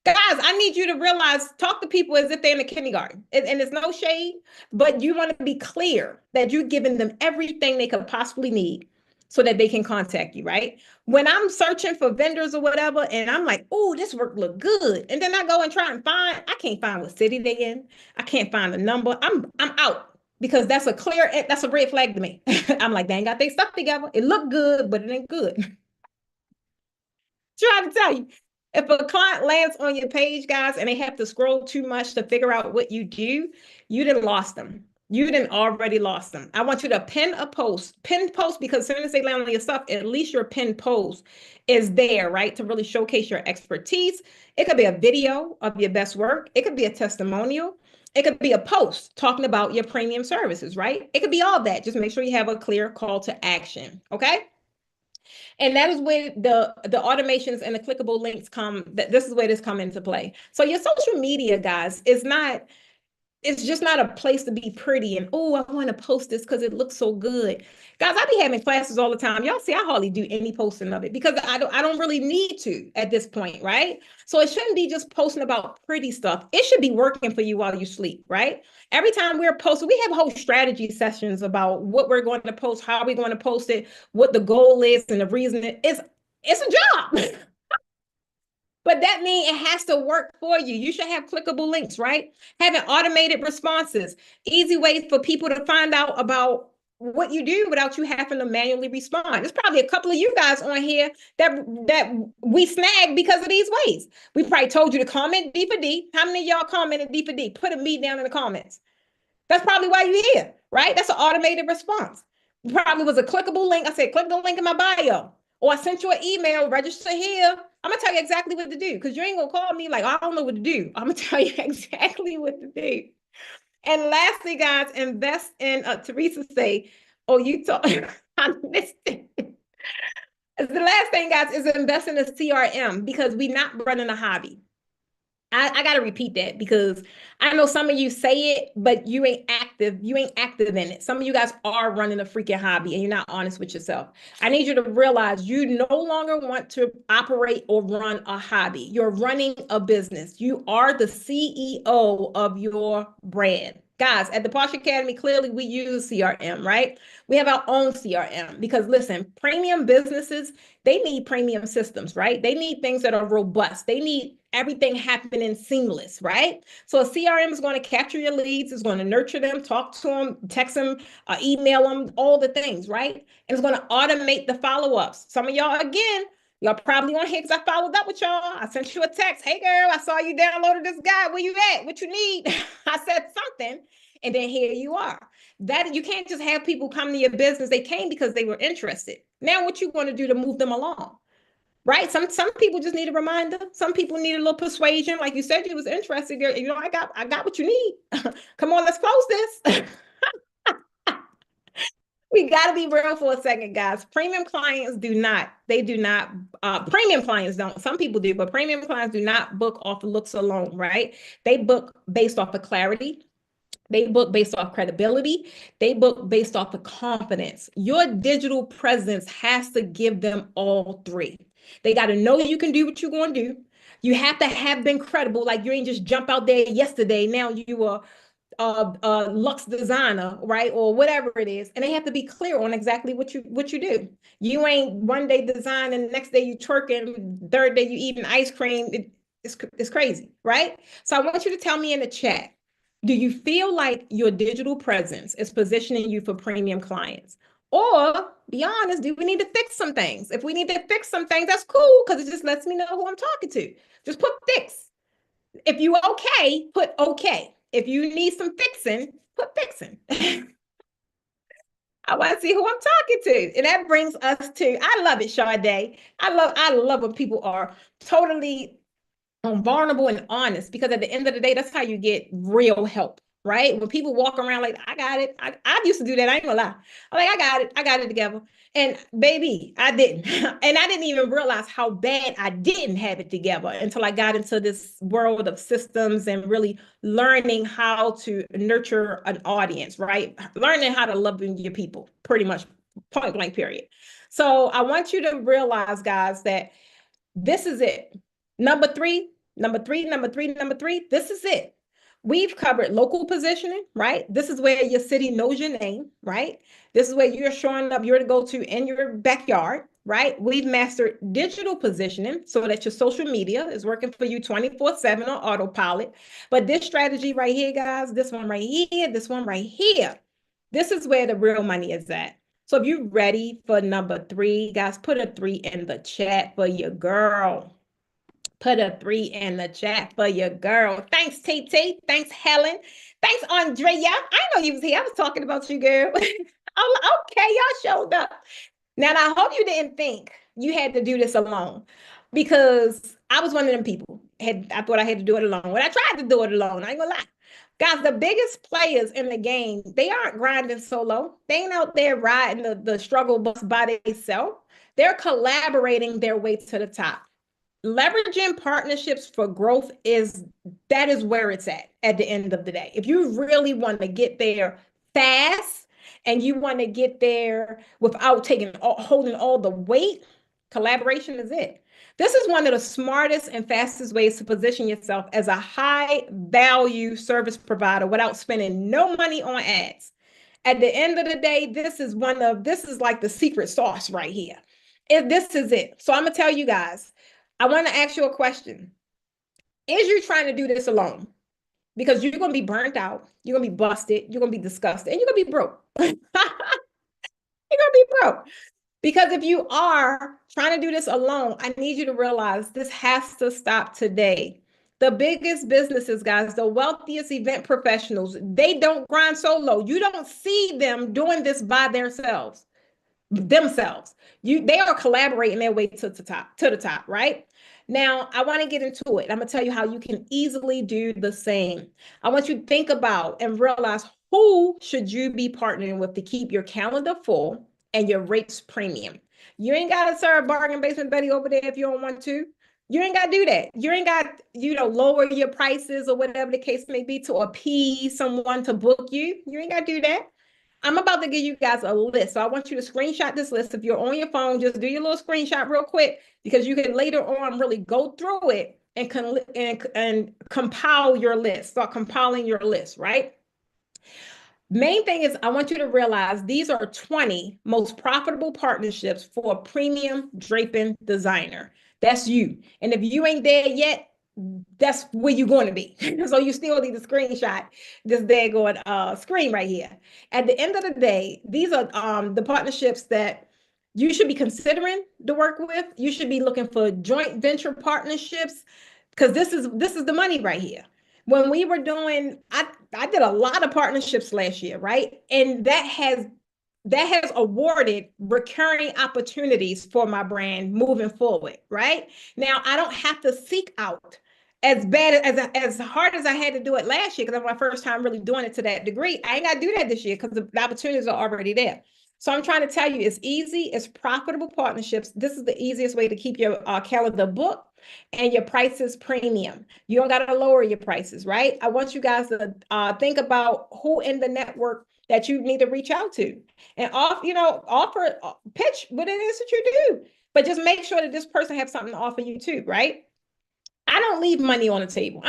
Guys, I need you to realize, talk to people as if they're in the kindergarten. And it's no shade, but you want to be clear that you're giving them everything they could possibly need so that they can contact you, right? When I'm searching for vendors or whatever, and I'm like, oh, this work look good. And then I go and try and I can't find what city they in. I can't find the number. I'm out because that's a red flag to me. I'm like, they ain't got their stuff together. It looked good, but it ain't good. Trying to tell you. If a client lands on your page, guys, and they have to scroll too much to figure out what you do, you done lost them. You done already lost them. I want you to pin post because as soon as they land on your stuff, at least your pin post is there, right? To really showcase your expertise. It could be a video of your best work. It could be a testimonial. It could be a post talking about your premium services, right? It could be all that. Just make sure you have a clear call to action, okay? And that is where the automations and the clickable links come. This is where this come into play. So your social media, guys, it's just not a place to be pretty and, oh, I want to post this because it looks so good. Guys, I be having classes all the time. Y'all see, I hardly do any posting of it because I don't really need to at this point, right? So it shouldn't be just posting about pretty stuff. It should be working for you while you sleep, right? Every time we're posting, we have whole strategy sessions about what we're going to post, how we're going to post it, what the goal is, and the reason it's a job. But that means it has to work for you. You should have clickable links, right? Having automated responses, easy ways for people to find out about what you do without you having to manually respond. There's probably a couple of you guys on here that we snagged because of these ways. We probably told you to comment D for D. How many of y'all commented D for D? Put a me down in the comments. That's probably why you're here, right? That's an automated response. Probably was a clickable link. I said, click the link in my bio. Or I sent you an email, register here. I'm going to tell you exactly what to do because you ain't going to call me like, I don't know what to do. I'm going to tell you exactly what to do. And lastly, guys, invest in, Teresa say, oh, you talk, I missed it. The last thing, guys, is invest in a CRM because we're not running a hobby. I got to repeat that because I know some of you say it, but you ain't active. You ain't active in it. Some of you guys are running a freaking hobby and you're not honest with yourself. I need you to realize you no longer want to operate or run a hobby. You're running a business. You are the CEO of your brand. Guys, at the Posh Academy, clearly we use CRM, right? We have our own CRM because listen, premium businesses, they need premium systems, right? They need things that are robust. They need everything happening seamless, right? So a CRM is going to capture your leads, it's going to nurture them, talk to them, text them, email them, all the things, right? And it's going to automate the follow-ups. Some of y'all, again, y'all probably on here because I followed up with y'all. I sent you a text. Hey, girl, I saw you downloaded this guide. Where you at? What you need? I said something. And then here you are. That you can't just have people come to your business. They came because they were interested. Now, what you going to do to move them along? Right? Some people just need a reminder. Some people need a little persuasion. Like you said, you was interested. You know, I got what you need. Come on, let's close this. We got to be real for a second, guys. Premium clients do not. They do not. Premium clients don't. Some people do, but premium clients do not book off of looks alone, right? They book based off of clarity. They book based off credibility. They book based off of confidence. Your digital presence has to give them all three. They got to know you can do what you're going to do. You have to have been credible. Like you ain't just jump out there yesterday. Now you are Lux designer, right? Or whatever it is. And they have to be clear on exactly what you do. You ain't one day design and the next day you twerking, third day you eating ice cream. It's crazy, right? So I want you to tell me in the chat, do you feel like your digital presence is positioning you for premium clients? Or be honest, do we need to fix some things? If we need to fix some things, that's cool because it just lets me know who I'm talking to. Just put fix. If you okay, put okay. If you need some fixing, put fixing. I want to see who I'm talking to. And that brings us to, I love it, Sade. I love when people are totally vulnerable and honest, because at the end of the day, that's how you get real help, right? When people walk around like, I got it. I used to do that. I ain't gonna lie. I'm like, I got it together. And baby, I didn't. And I didn't even realize how bad I didn't have it together until I got into this world of systems and really learning how to nurture an audience, right? Learning how to love your people, pretty much point blank, period. So I want you to realize, guys, that this is it. Number three, this is it. We've covered local positioning, right? This is where your city knows your name, right? This is where you're showing up, you're to go to in your backyard, right? We've mastered digital positioning so that your social media is working for you 24/7 on autopilot. But this strategy right here, guys, this one right here, this one right here, this is where the real money is at. So if you're ready for number three, guys, put a 3 in the chat for your girl. Put a 3 in the chat for your girl. Thanks, TT. Thanks, Helen. Thanks, Andrea. I know you was here. I was talking about you, girl. Okay, y'all showed up. Now, I hope you didn't think you had to do this alone, because I was one of them people. I thought I had to do it alone. When I tried to do it alone, I ain't gonna lie. Guys, the biggest players in the game, they aren't grinding solo. They ain't out there riding the struggle bus by themselves. They're collaborating their way to the top. Leveraging partnerships for growth is where it's at the end of the day. If you really want to get there fast and you want to get there without holding all the weight, collaboration is it. This is one of the smartest and fastest ways to position yourself as a high value service provider without spending no money on ads. At the end of the day, this is like the secret sauce right here. This is it. So I'm gonna tell you guys, I want to ask you a question. Is you trying to do this alone? Because you're going to be burnt out, you're going to be busted, you're going to be disgusted, and you're going to be broke. throat. Because if you are trying to do this alone, I need you to realize this has to stop today. The biggest businesses, guys, the wealthiest event professionals, they don't grind solo. You don't see them doing this by themselves. They are collaborating their way to the top, right? Now, I want to get into it. I'm going to tell you how you can easily do the same. I want you to think about and realize who should you be partnering with to keep your calendar full and your rates premium. You ain't got to serve bargain basement Betty over there if you don't want to. You ain't got to do that. You ain't got, lower your prices or whatever the case may be to appease someone to book you. You ain't got to do that. I'm about to give you guys a list. So I want you to screenshot this list. If you're on your phone, just do your little screenshot real quick because you can later on really go through it and compile your list. Start compiling your list, right? Main thing is I want you to realize these are 20 most profitable partnerships for a premium draping designer. That's you. And if you ain't there yet, that's where you're going to be. So you still need to screenshot this daggone screen right here. At the end of the day, these are the partnerships that you should be considering to work with. You should be looking for joint venture partnerships because this is the money right here. When we were doing, I did a lot of partnerships last year, right? And that has awarded recurring opportunities for my brand moving forward, right? Now, I don't have to seek out as hard as I had to do it last year, because it was my first time really doing it to that degree. I ain't got to do that this year because the opportunities are already there. So I'm trying to tell you, it's easy, it's profitable partnerships. This is the easiest way to keep your calendar booked and your prices premium. You don't got to lower your prices, right? I want you guys to think about who in the network that you need to reach out to and offer, pitch what it is that you do, but just make sure that this person has something to offer you too, right? I don't leave money on the table.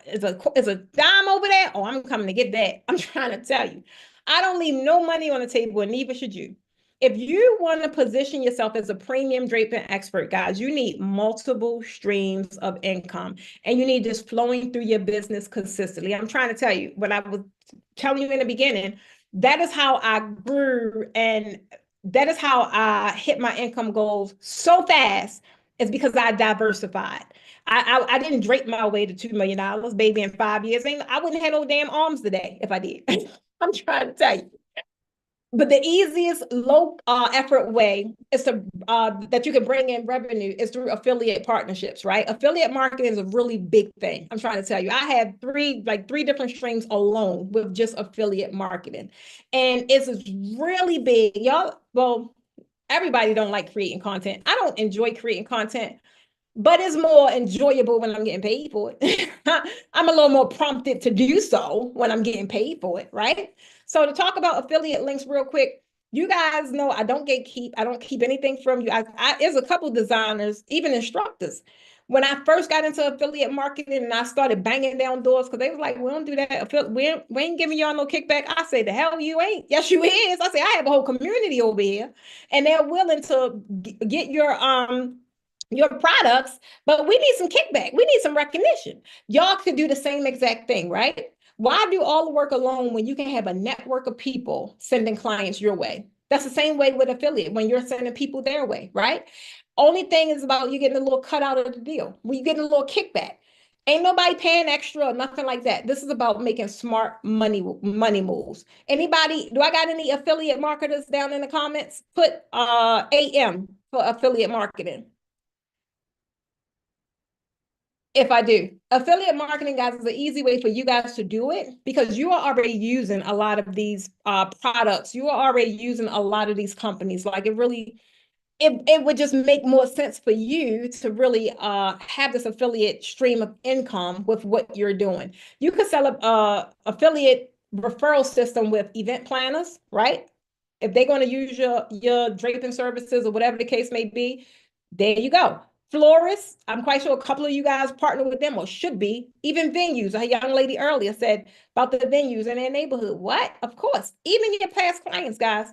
Is a dime over there? Oh, I'm coming to get that. I'm trying to tell you, I don't leave no money on the table, and neither should you. If you want to position yourself as a premium draping expert, guys, you need multiple streams of income, and you need this flowing through your business consistently. I'm trying to tell you what I was telling you in the beginning. That is how I grew, and that is how I hit my income goals so fast. It's because I diversified. I didn't drape my way to $2 million, baby, in 5 years. I wouldn't have no damn arms today if I did. I'm trying to tell you. But the easiest low effort way is to that you can bring in revenue is through affiliate partnerships, right? Affiliate marketing is a really big thing. I'm trying to tell you, I have three different streams alone with just affiliate marketing, and it's really big, y'all. Well, everybody don't like creating content. I don't enjoy creating content, but it's more enjoyable when I'm getting paid for it. I'm a little more prompted to do so when I'm getting paid for it, right? So to talk about affiliate links real quick, you guys know I don't gatekeep. I don't keep anything from you. There's a couple designers, even instructors. When I first got into affiliate marketing and I started banging down doors because they was like, we don't do that. We ain't giving y'all no kickback. I say, the hell you ain't. Yes, you is. I say, I have a whole community over here and they're willing to get your products, but we need some kickback. We need some recognition. Y'all could do the same exact thing, right? Why do all the work alone when you can have a network of people sending clients your way? That's the same way with affiliate when you're sending people their way, right? Only thing is about you getting a little cut out of the deal. When you getting a little kickback. Ain't nobody paying extra or nothing like that. This is about making smart money moves. Anybody, do I got any affiliate marketers down in the comments? Put AM for affiliate marketing. If I do. Affiliate marketing, guys, is an easy way for you guys to do it because you are already using a lot of these products. You are already using a lot of these companies. Like it would just make more sense for you to really have this affiliate stream of income with what you're doing. You could sell a affiliate referral system with event planners, right? If they're going to use your draping services or whatever the case may be, there you go. Florists, I'm quite sure a couple of you guys partner with them or should be. Even venues. A young lady earlier said about the venues in their neighborhood. What? Of course. Even your past clients, guys.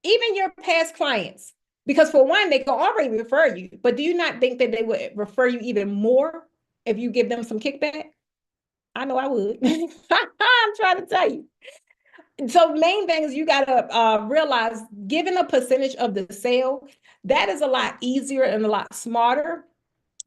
Even your past clients. Because for one, they can already refer you. But do you not think that they would refer you even more if you give them some kickback? I know I would. I'm trying to tell you. So main thing is you got to realize giving a percentage of the sale, that is a lot easier and a lot smarter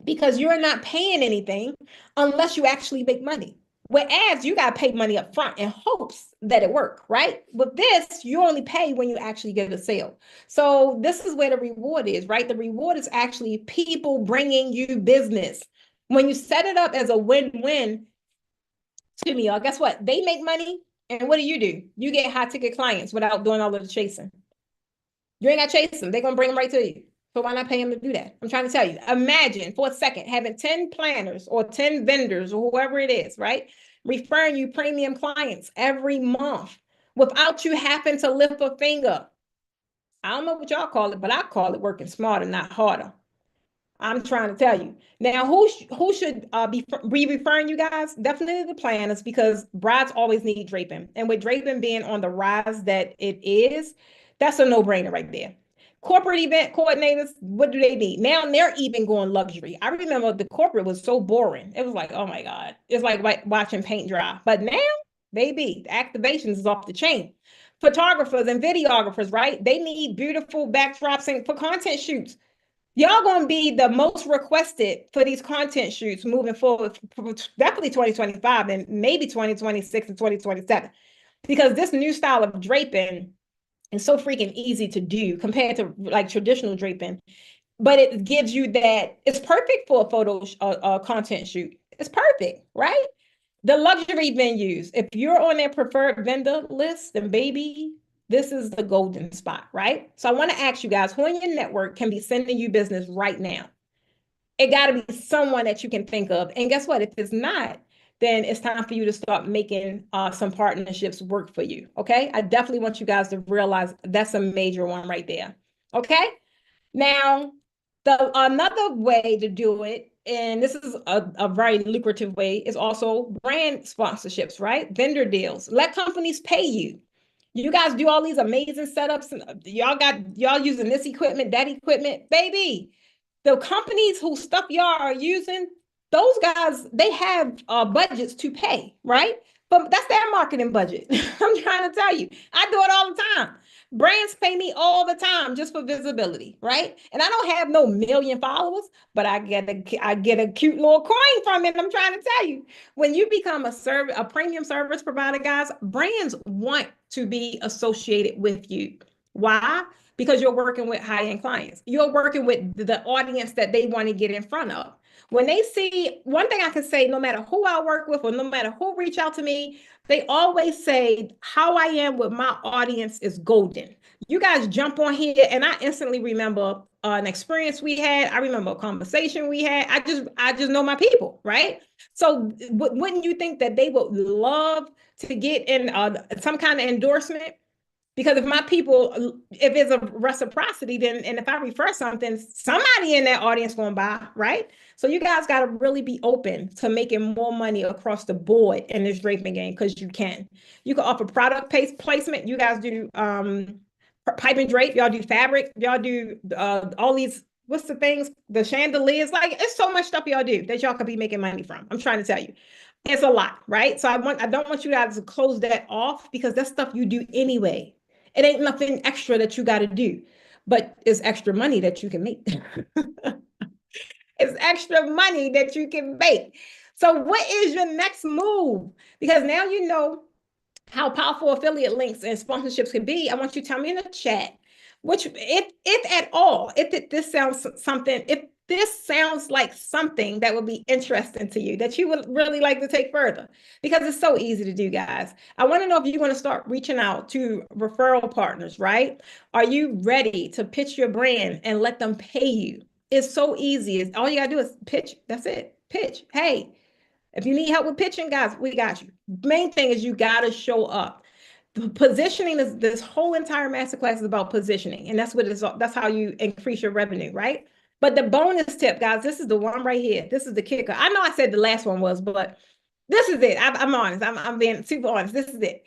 because you're not paying anything unless you actually make money. Whereas you got to pay money up front in hopes that it work, right? With this, you only pay when you actually get a sale. So this is where the reward is, right? The reward is actually people bringing you business. When you set it up as a win-win, to me, y'all, guess what? They make money, and what do? You get high ticket clients without doing all of the chasing. You ain't got to chase them. They're going to bring them right to you. So why not pay them to do that? I'm trying to tell you. Imagine for a second having 10 planners or 10 vendors or whoever it is, right? Referring you premium clients every month without you having to lift a finger. I don't know what y'all call it, but I call it working smarter, not harder. I'm trying to tell you. Now, who should be referring you guys? Definitely the planners, because brides always need draping. And with draping being on the rise that it is, that's a no-brainer right there. Corporate event coordinators, what do they need? Now they're even going luxury. I remember the corporate was so boring. It was like, oh my God. It's like watching paint dry. But now, baby, the activations is off the chain. Photographers and videographers, right? They need beautiful backdrops and for content shoots. Y'all gonna be the most requested for these content shoots moving forward, definitely 2025 and maybe 2026 and 2027, because this new style of draping is so freaking easy to do compared to like traditional draping, but it gives you that it's perfect for a photo content shoot. It's perfect, right? The luxury venues, if you're on their preferred vendor list, then baby, this is the golden spot, right? So I want to ask you guys, who in your network can be sending you business right now? It got to be someone that you can think of. And guess what? If it's not, then it's time for you to start making some partnerships work for you. Okay. I definitely want you guys to realize that's a major one right there. Okay. Now, the another way to do it, and this is a very lucrative way, is also brand sponsorships, right? Vendor deals. Let companies pay you. You guys do all these amazing setups, and y'all using this equipment, that equipment, baby. The companies whose stuff y'all are using, those guys, they have budgets to pay, right? But that's their marketing budget. I'm trying to tell you, I do it all the time. Brands pay me all the time just for visibility, right? And I don't have no million followers, but I get a cute little coin from it. I'm trying to tell you, when you become a premium service provider, guys, brands want to be associated with you. Why? Because you're working with high-end clients. You're working with the audience that they want to get in front of. When they see, one thing I can say, no matter who I work with or no matter who reach out to me, they always say how I am with my audience is golden. You guys jump on here and I instantly remember an experience we had. I remember a conversation we had. I just know my people, right? So wouldn't you think that they would love to get in some kind of endorsement? Because if my people, if it's a reciprocity, then and if I refer something, somebody in that audience going to buy, right? So you guys got to really be open to making more money across the board in this draping game because you can. You can offer product placement. You guys do pipe and drape. Y'all do fabric. Y'all do all these. What's the things? The chandeliers. Like it's so much stuff y'all do that y'all could be making money from. I'm trying to tell you. It's a lot, right? So I don't want you guys to close that off because that's stuff you do anyway. It ain't nothing extra that you got to do, but it's extra money that you can make. It's extra money that you can make. So what is your next move? Because now you know how powerful affiliate links and sponsorships can be. I want you to tell me in the chat, which if at all, if this sounds something, if this sounds like something that would be interesting to you, that you would really like to take further, because it's so easy to do, guys. I want to know if you're going to start reaching out to referral partners, right? Are you ready to pitch your brand and let them pay you? It's so easy. All you got to do is pitch. That's it. Pitch. Hey, if you need help with pitching, guys, we got you. Main thing is you got to show up. The positioning is this whole entire masterclass is about positioning, and that's what it's. That's how you increase your revenue, right? But the bonus tip, guys, this is the one right here. This is the kicker. I know I said the last one was, but this is it. I'm honest. I'm being super honest. This is it,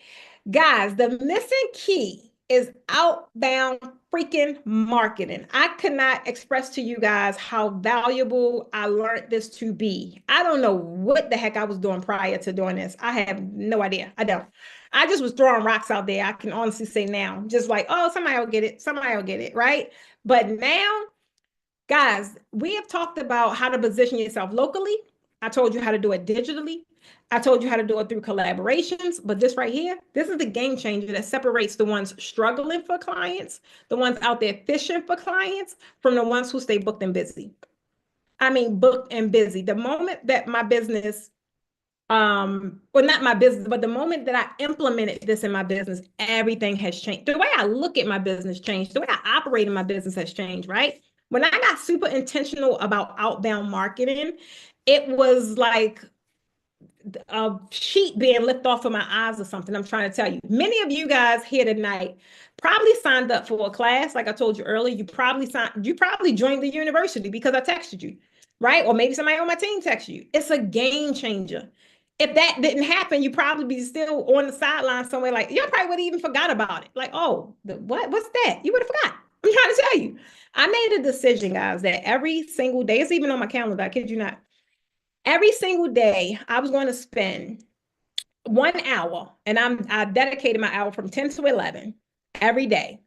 guys. The missing key is outbound freaking marketing. I could not express to you guys how valuable I learned this to be. I don't know what the heck I was doing prior to doing this. I have no idea. I don't. I just was throwing rocks out there. I can honestly say now, just like, oh, somebody will get it. Somebody will get it, right? But now, guys, we have talked about how to position yourself locally. I told you how to do it digitally. I told you how to do it through collaborations, but this right here, this is the game changer that separates the ones struggling for clients, the ones out there fishing for clients, from the ones who stay booked and busy. I mean, booked and busy. The moment that my business, well, not my business, but the moment that I implemented this in my business, everything has changed. The way I look at my business changed. The way I operate in my business has changed, right? When I got super intentional about outbound marketing, it was like a sheet being lifted off of my eyes or something. I'm trying to tell you. Many of you guys here tonight probably signed up for a class. Like I told you earlier, you probably joined the university because I texted you, right? Or maybe somebody on my team texted you. It's a game changer. If that didn't happen, you probably be still on the sideline somewhere. Like you probably would have even forgot about it. Like, oh, what's that? You would have forgot. I'm trying to tell you. I made a decision, guys, that every single day, it's even on my calendar, I kid you not. Every single day, I was going to spend 1 hour, and I dedicated my hour from 10 to 11 every day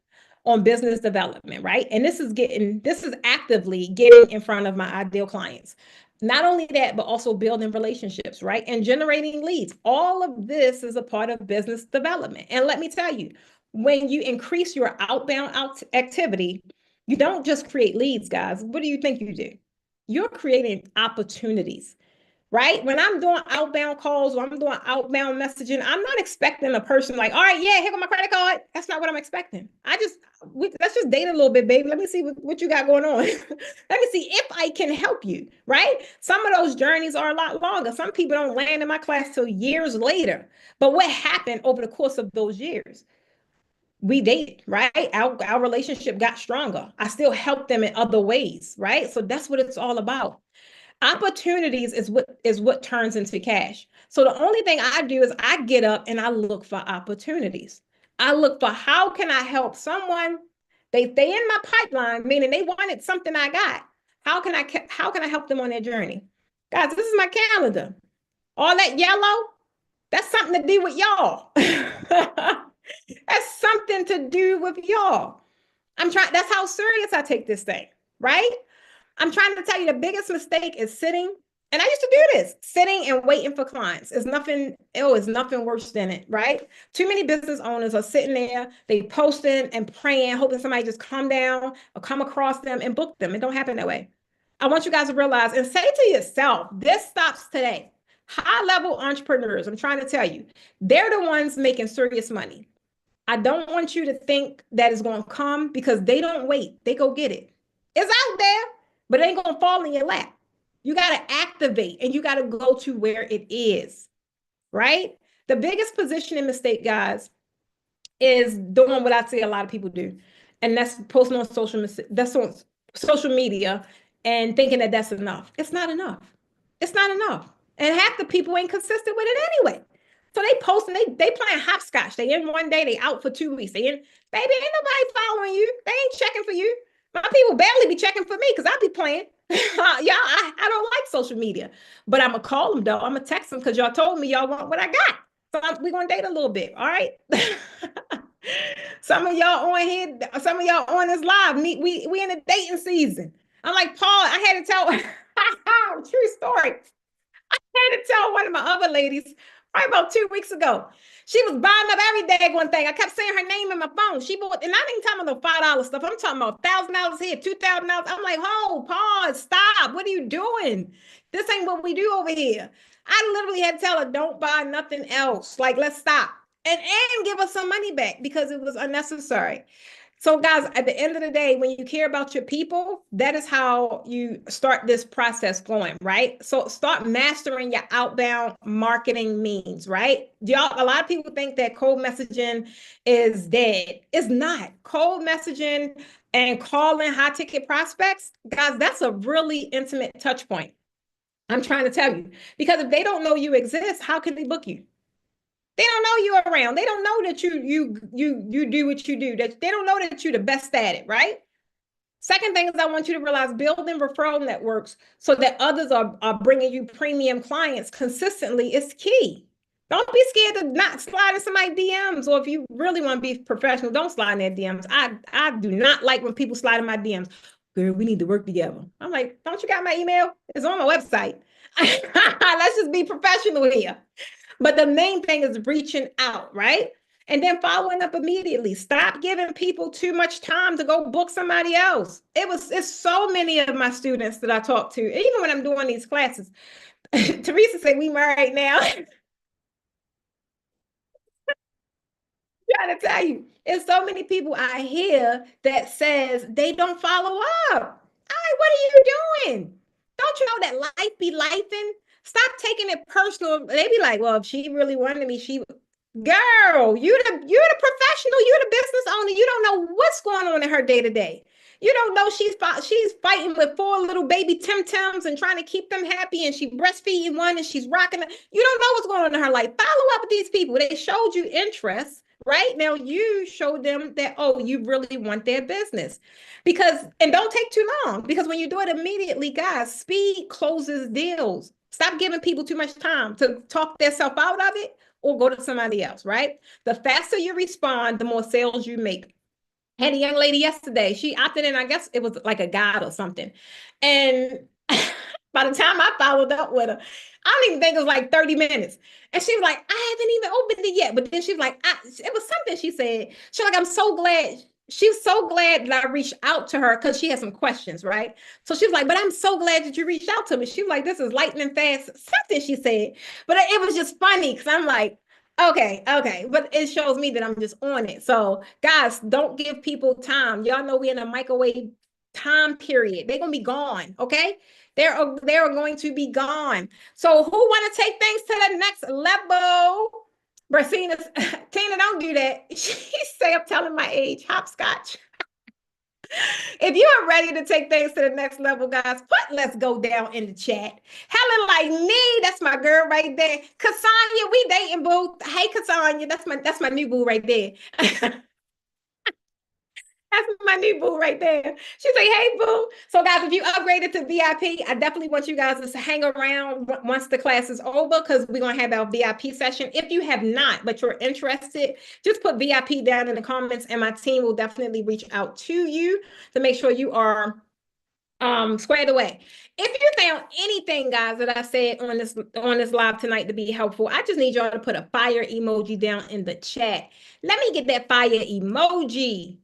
on business development, right? And this is actively getting in front of my ideal clients. Not only that, but also building relationships, right? And generating leads. All of this is a part of business development. And let me tell you, when you increase your outbound activity, you don't just create leads, guys. What do you think you do? You're creating opportunities, right? When I'm doing outbound calls or I'm doing outbound messaging, I'm not expecting a person like, all right, yeah, here go my credit card. That's not what I'm expecting. Let's just date a little bit, baby. Let me see what you got going on. Let me see if I can help you, right? Some of those journeys are a lot longer. Some people don't land in my class till years later. But what happened over the course of those years? We dated, right? Our relationship got stronger. I still helped them in other ways, right? So that's what it's all about. Opportunities is what turns into cash. So the only thing I do is I get up and I look for opportunities. I look for how can I help someone? They in my pipeline, meaning they wanted something I got. How can I help them on their journey? Guys, this is my calendar. All that yellow, that's something to do with y'all. That's something to do with y'all. That's how serious I take this thing, right? I'm trying to tell you the biggest mistake is sitting. And I used to do this, sitting and waiting for clients. It's nothing worse than it, right? Too many business owners are sitting there, they posting and praying, hoping somebody just come down or come across them and book them. It don't happen that way. I want you guys to realize and say to yourself, this stops today. High level entrepreneurs, I'm trying to tell you, they're the ones making serious money. I don't want you to think that it's going to come because they don't wait. They go get it. It's out there, but it ain't going to fall in your lap. You got to activate and you got to go to where it is, right? The biggest positioning mistake, guys, is doing what I see a lot of people do. And that's posting on social media and thinking that that's enough. It's not enough. It's not enough. And half the people ain't consistent with it anyway. So they post and they playing hopscotch. They in one day, they out for 2 weeks. Baby, ain't nobody following you. They ain't checking for you. My people barely be checking for me because I be playing. I don't like social media. But I'm going to call them, though. I'm going to text them because y'all told me y'all want what I got. So we're going to date a little bit, all right? Some of y'all on here, some of y'all on this live, we in a dating season. I'm like, Paul, I had to tell, true story. I had to tell one of my other ladies, probably about 2 weeks ago. She was buying up every day one thing. I kept saying her name in my phone. She bought, and I ain't talking about no $5 stuff. I'm talking about $1,000 here, $2,000. I'm like, oh, pause, stop. What are you doing? This ain't what we do over here. I literally had to tell her, don't buy nothing else. Like, let's stop. And give us some money back because it was unnecessary. So guys, at the end of the day, when you care about your people, that is how you start this process going, right? So start mastering your outbound marketing means, right? A lot of people think that cold messaging is dead. It's not. Cold messaging and calling high ticket prospects, guys, that's a really intimate touch point. I'm trying to tell you, because if they don't know you exist, how can they book you? They don't know you're around. They don't know that you do what you do. That they don't know that you're the best at it, right? Second thing is I want you to realize building referral networks so that others are bringing you premium clients consistently is key. Don't be scared to not slide in somebody's DMs, or if you really want to be professional, don't slide in their DMs. I do not like when people slide in my DMs. Girl, we need to work together. I'm like, don't you got my email? It's on my website. Let's just be professional here. But the main thing is reaching out, right? And then following up immediately. Stop giving people too much time to go book somebody else. It's so many of my students that I talk to, even when I'm doing these classes. Teresa said, we married now. Trying to tell you, it's so many people I hear that says they don't follow up. What are you doing? Don't you know that life be lifing? Stop taking it personal. They be like, well, if she really wanted me, she girl, you're the professional, you're the business owner. You don't know what's going on in her day to day. You don't know she's fighting with four little baby Tim Tims and trying to keep them happy, and she breastfeeding one and she's rocking it. You don't know what's going on in her life. Follow up with these people. They showed you interest. Right now, you show them that, oh, you really want their business. And don't take too long, because when you do it immediately, guys, speed closes deals. Stop giving people too much time to talk themselves out of it or go to somebody else, right? The faster you respond, the more sales you make. I had a young lady yesterday. She opted in, I guess it was like a guide or something. And by the time I followed up with her, I don't even think it was like 30 minutes. And she was like, I haven't even opened it yet. But then she was like, it was something she said. She was like, I'm so glad. She was so glad that I reached out to her because she had some questions, right? So she was like, but I'm so glad that you reached out to me. She was like, this is lightning fast. Something she said. But it was just funny because I'm like, okay. But it shows me that I'm just on it. So guys, don't give people time. Y'all know we're in a microwave time period. They're gonna be gone, okay? They're going to be gone. So who want to take things to the next level? Brasina, Tina, don't do that. She say I'm telling my age. Hopscotch. If you are ready to take things to the next level, guys, put let's go down in the chat. Helen like me, that's my girl right there. Cassandra, we dating, boo. Hey, Cassandra, that's my new boo right there. That's my new boo right there. She's like, hey, boo. So, guys, if you upgraded to VIP, I definitely want you guys to hang around once the class is over, because we're going to have our VIP session. If you have not, but you're interested, just put VIP down in the comments, and my team will definitely reach out to you to make sure you are squared away. If you found anything, guys, that I said on this live tonight to be helpful, I just need y'all to put a fire emoji down in the chat. Let me get that fire emoji.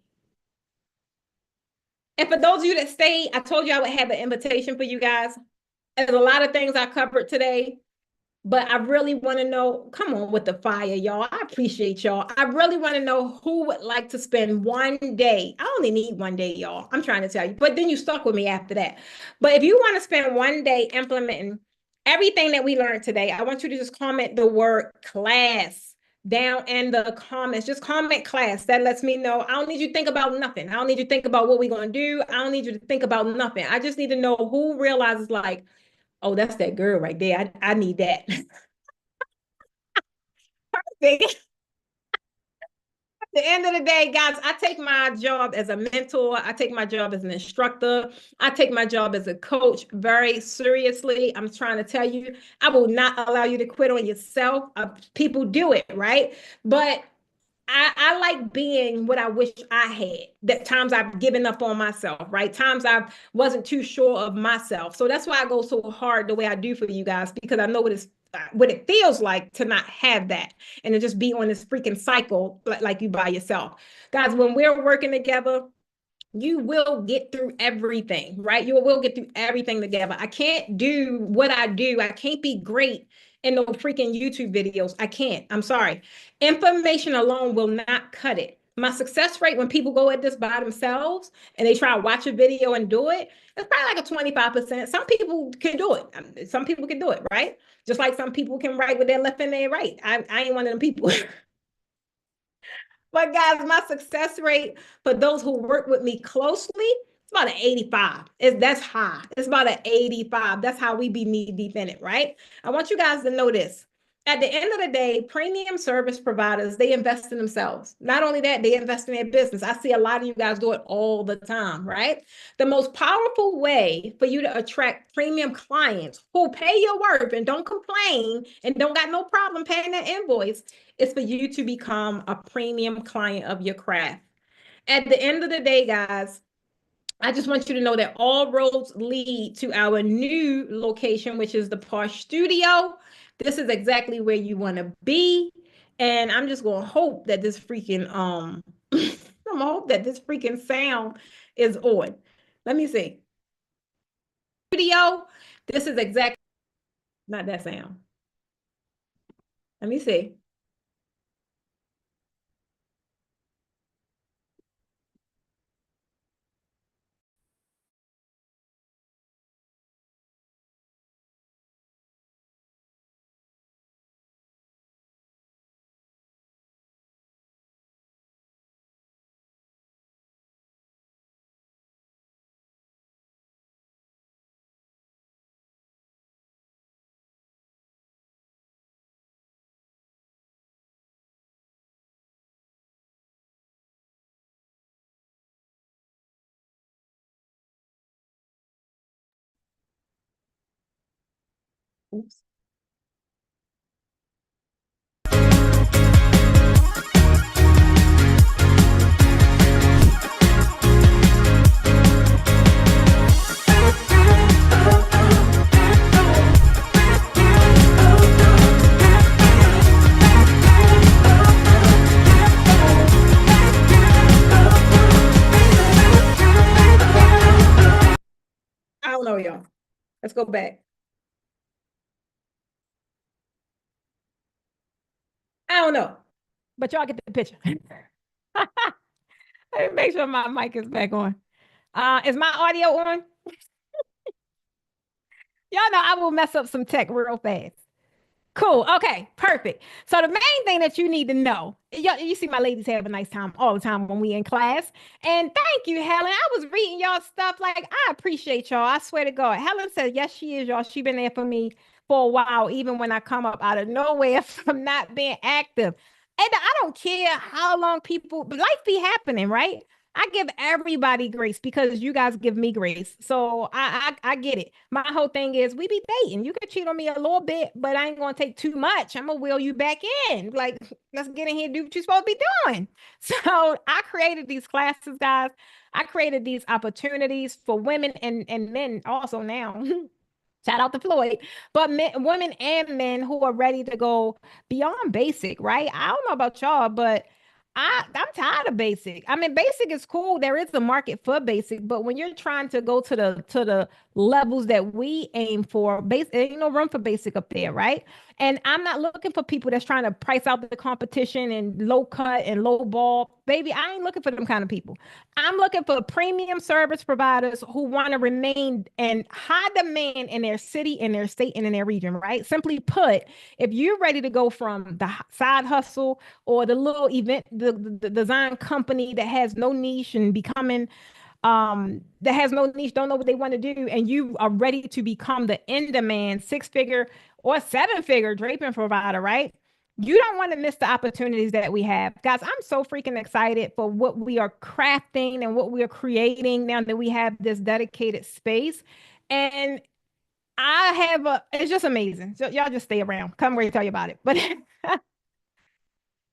And for those of you that stayed, I told you I would have an invitation for you guys. There's a lot of things I covered today, but I really want to know, come on with the fire, y'all. I appreciate y'all. I really want to know who would like to spend one day. I only need one day, y'all. I'm trying to tell you, but then you stuck with me after that. But if you want to spend one day implementing everything that we learned today, I want you to just comment the word class down in the comments. Just comment class. That lets me know. I don't need you to think about nothing. I don't need you to think about what we're going to do. I don't need you to think about nothing. I just need to know who realizes like, oh, that's that girl right there. I need that. Perfect. The end of the day, guys, I take my job as a mentor. I take my job as an instructor. I take my job as a coach very seriously. I'm trying to tell you, I will not allow you to quit on yourself. People do it, right? But I like being what I wish I had. That times I've given up on myself, right? Times I wasn't too sure of myself. So that's why I go so hard the way I do for you guys, because I know what it feels like to not have that and to just be on this freaking cycle like you by yourself. Guys, when we're working together, you will get through everything, right? You will get through everything together. I can't do what I do. I can't be great in those freaking YouTube videos. I can't. I'm sorry. Information alone will not cut it. My success rate when people go at this by themselves and they try to watch a video and do it, it's probably like a 25%. Some people can do it. Some people can do it, right? Just like some people can write with their left and their right. I ain't one of them people. But guys, my success rate for those who work with me closely, it's about an 85. That's high. It's about an 85. That's how we be knee deep in it, right? I want you guys to know this. At the end of the day, premium service providers, they invest in themselves. Not only that, they invest in their business. I see a lot of you guys do it all the time, right? The most powerful way for you to attract premium clients who pay your worth and don't complain and don't got no problem paying that invoice is for you to become a premium client of your craft. At the end of the day, guys, I just want you to know that all roads lead to our new location, which is the Posh Studio. This is exactly where you want to be. And I'm just gonna hope that this freaking I'm gonna hope that this freaking sound is on. Let me see. Studio. This is exactly not that sound. Let me see. Oops. I don't know, y'all. Let's go back. I don't know. But y'all get the picture. Let me make sure my mic is back on. Is my audio on? Y'all know I will mess up some tech real fast. Cool. Okay. Perfect. So the main thing that you need to know, you see my ladies have a nice time all the time when we in class. And thank you, Helen. I was reading y'all stuff. Like, I appreciate y'all. I swear to God. Helen said, yes, she is, y'all. She been there for me for a while, even when I come up out of nowhere from not being active. And I don't care how long people, life be happening, right? I give everybody grace because you guys give me grace. So I get it. My whole thing is we be dating. You can cheat on me a little bit, but I ain't gonna take too much. I'm gonna wheel you back in. Like, let's get in here and do what you're supposed to be doing. So I created these classes, guys. I created these opportunities for women and men also now. Shout out to Floyd, but men, women and men who are ready to go beyond basic, right? I don't know about y'all, but I'm tired of basic. I mean, basic is cool. There is a market for basic, but when you're trying to go to the levels that we aim for, base ain't no room for basic up there, right? And I'm not looking for people that's trying to price out the competition and low cut and low ball. Baby, I ain't looking for them kind of people. I'm looking for premium service providers who want to remain in high demand in their city, in their state, and in their region, right? Simply put, if you're ready to go from the side hustle or the little event, the design company that has no niche and becoming that has no niche, don't know what they want to do, and you are ready to become the in-demand six-figure or seven-figure draping provider, right? You don't want to miss the opportunities that we have. Guys, I'm so freaking excited for what we are crafting and what we are creating now that we have this dedicated space. And it's just amazing. So y'all just stay around. Come ready to tell you about it. But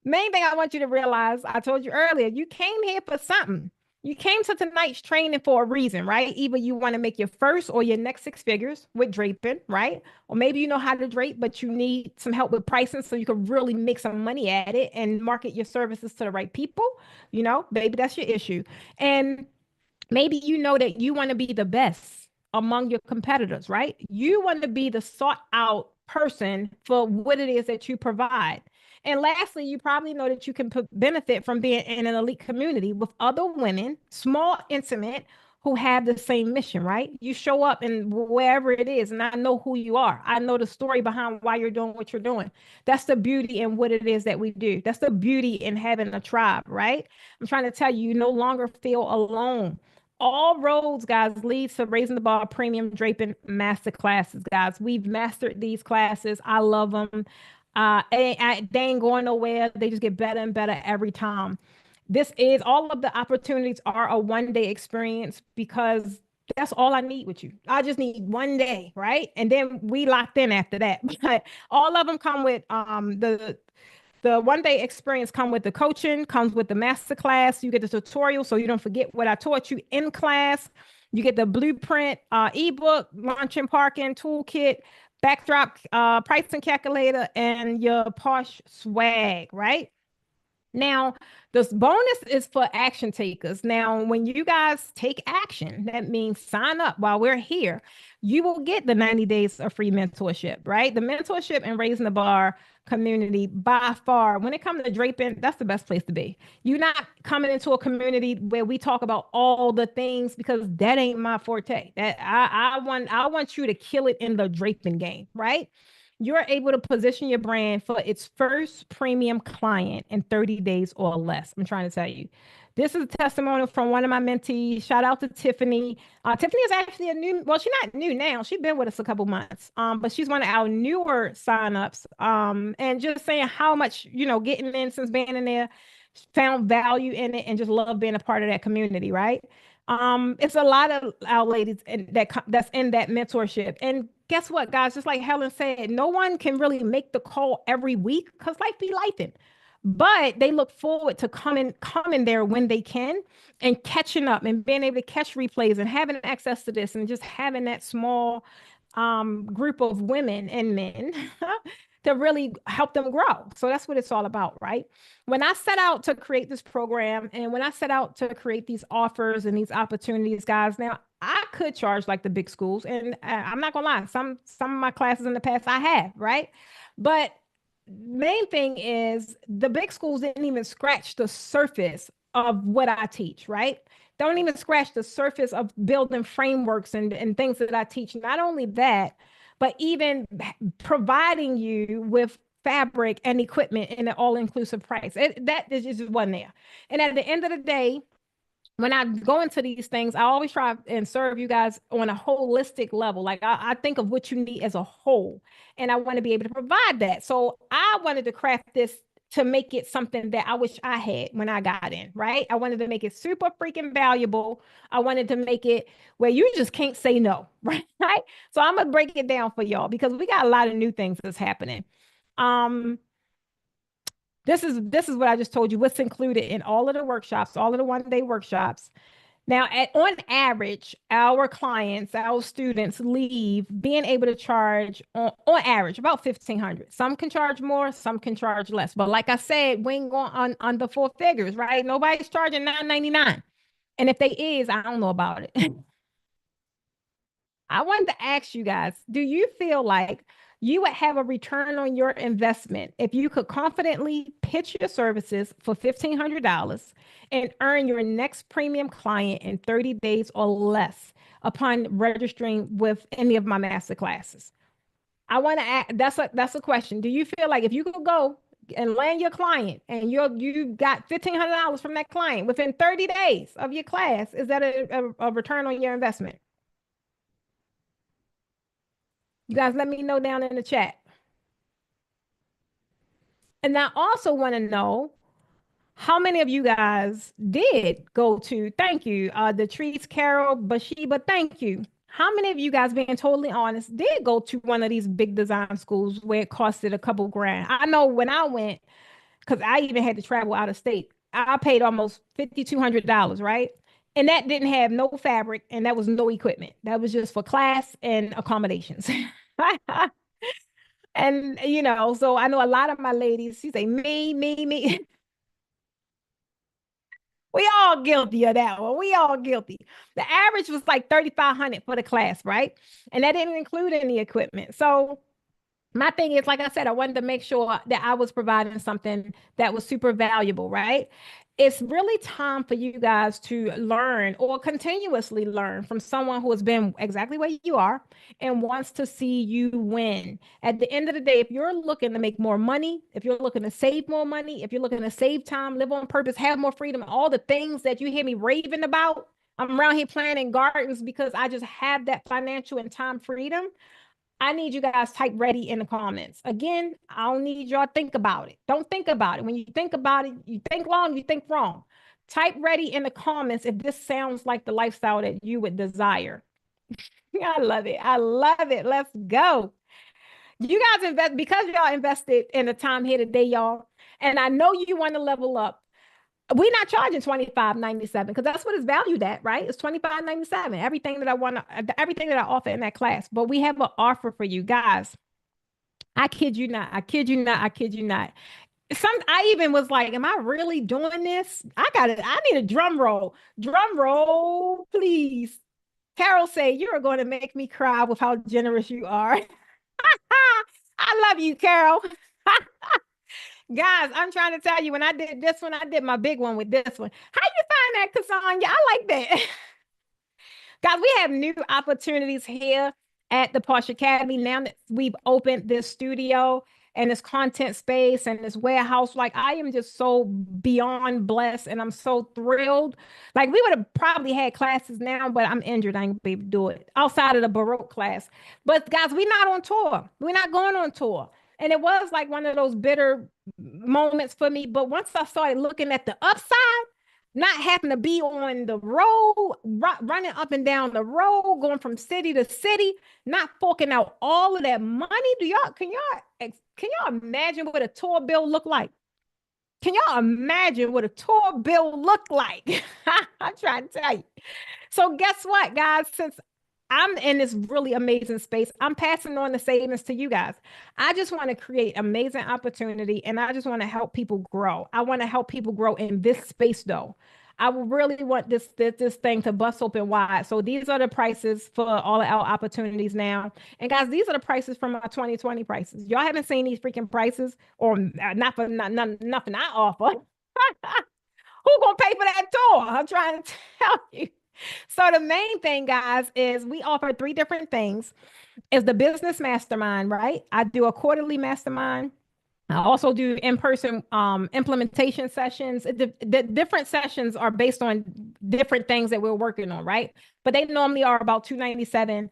main thing I want you to realize, I told you earlier, you came here for something. You came to tonight's training for a reason, right? Either you want to make your first or your next six figures with draping, right? Or maybe you know how to drape, but you need some help with pricing so you can really make some money at it and market your services to the right people. You know, maybe that's your issue. And maybe you know that you want to be the best among your competitors, right? You want to be the sought out person for what it is that you provide. And lastly, you probably know that you can benefit from being in an elite community with other women, small, intimate, who have the same mission, right? You show up and wherever it is, and I know who you are. I know the story behind why you're doing what you're doing. That's the beauty in what it is that we do. That's the beauty in having a tribe, right? I'm trying to tell you, you no longer feel alone. All roads, guys, lead to Raising the Bar Premium Draping Master Classes, guys. We've mastered these classes. I love them. They ain't going nowhere. They just get better and better every time. This is all of the opportunities are a 1 day experience because that's all I need with you. I just need 1 day, right? And then we locked in after that. But all of them come with the 1 day experience come with the coaching, comes with the master class. You get the tutorial so you don't forget what I taught you in class. You get the blueprint, ebook, launch and parking toolkit, backdrop, pricing calculator, and your Posh swag, right? Now, this bonus is for action takers. Now, when you guys take action, that means sign up while we're here. You will get the 90 days of free mentorship, right? The mentorship and raising the bar community by far, when it comes to draping, that's the best place to be. You're not coming into a community where we talk about all the things because that ain't my forte. That I want you to kill it in the draping game, right? You're able to position your brand for its first premium client in 30 days or less. I'm trying to tell you. This is a testimonial from one of my mentees. Shout out to Tiffany. Tiffany is actually a new, well, she's not new now. She's been with us a couple months. But she's one of our newer signups. And just saying how much, getting in since being in there, found value in it and just love being a part of that community, right? It's a lot of our ladies that's in that mentorship. And guess what, guys? Just like Helen said, no one can really make the call every week because life be lifing. But they look forward to coming there when they can and catching up and being able to catch replays and having access to this and just having that small group of women and men to really help them grow. So that's what it's all about, right? When I set out to create this program and when I set out to create these offers and these opportunities, guys, now I could charge like the big schools, and I'm not gonna lie, some of my classes in the past I have, right? But main thing is the big schools didn't even scratch the surface of what I teach, right? Don't even scratch the surface of building frameworks and things that I teach. Not only that, but even providing you with fabric and equipment in an all-inclusive price. That is just one there. And at the end of the day, when I go into these things, I always try and serve you guys on a holistic level. Like I think of what you need as a whole, and I want to be able to provide that. So I wanted to craft this to make it something that I wish I had when I got in, right? I wanted to make it super freaking valuable. I wanted to make it where you just can't say no, right? So I'm gonna break it down for y'all because we got a lot of new things that's happening. This is what I just told you, what's included in all of the workshops, all of the 1 day workshops. Now, on average, our clients, our students leave being able to charge on average about $1,500. Some can charge more, some can charge less. But like I said, we ain't going on the four figures, right? Nobody's charging $9.99. And if they is, I don't know about it. I wanted to ask you guys, do you feel like you would have a return on your investment if you could confidently pitch your services for $1,500 and earn your next premium client in 30 days or less upon registering with any of my master classes? I want to ask, that's a question. Do you feel like if you could go and land your client and you got $1,500 from that client within 30 days of your class, is that a return on your investment? You guys let me know down in the chat. And I also want to know how many of you guys did go to, thank you, the Trees, Carol, Bathsheba, thank you. How many of you guys, being totally honest, did go to one of these big design schools where it costed a couple grand? I know when I went, because I even had to travel out of state, I paid almost $5,200, right? And that didn't have no fabric and that was no equipment. That was just for class and accommodations. And so I know a lot of my ladies, she say, me. We all guilty of that one. We all guilty. The average was like 3,500 for the class, right? And that didn't include any equipment. So my thing is, like I said, I wanted to make sure that I was providing something that was super valuable, right? It's really time for you guys to learn or continuously learn from someone who has been exactly where you are and wants to see you win. At the end of the day, if you're looking to make more money, if you're looking to save more money, if you're looking to save time, live on purpose, have more freedom, all the things that you hear me raving about, I'm around here planting gardens because I just have that financial and time freedom. I need you guys type ready in the comments. Again, I don't need y'all to think about it. Don't think about it. When you think about it, you think long, you think wrong. Type ready in the comments if this sounds like the lifestyle that you would desire. I love it. I love it. Let's go. You guys invest because y'all invested in the time here today, y'all. And I know you want to level up. We're not charging $25.97 because that's what it's valued at, right? It's $25.97. Everything that I want to, everything that I offer in that class. But we have an offer for you guys. I kid you not. I kid you not. I kid you not. I even was like, am I really doing this? I need a drum roll. Drum roll, please. Carol say, you are going to make me cry with how generous you are. I love you, Carol. Guys, I'm trying to tell you, when I did this one, I did my big one with this one. How you find that, Cassandra? I like that. Guys, we have new opportunities here at the Posh Academy now that we've opened this studio and this content space and this warehouse. Like, I am just so beyond blessed and I'm so thrilled. Like, we would have probably had classes now, but I'm injured. I ain't be able to do it outside of the Baroque class. But guys, we're not on tour. We're not going on tour. And it was like one of those bitter moments for me. But once I started looking at the upside, not having to be on the road, running up and down the road, going from city to city, not forking out all of that money. Can y'all imagine what a tour bill look like? Can y'all imagine what a tour bill look like? I'm trying to tell you. So guess what, guys? Since I'm in this really amazing space, I'm passing on the savings to you guys. I just want to create amazing opportunity and I just want to help people grow. I want to help people grow in this space though. I really want this thing to bust open wide. So these are the prices for all of our opportunities now. And guys, these are the prices from our 2020 prices. Y'all haven't seen these freaking prices or not for nothing I offer. Who gonna pay for that tour? I'm trying to tell you. So the main thing, guys, is we offer 3 different things. Is the business mastermind, right? I do a quarterly mastermind. I also do in-person implementation sessions. The different sessions are based on different things that we're working on, right? But they normally are about $297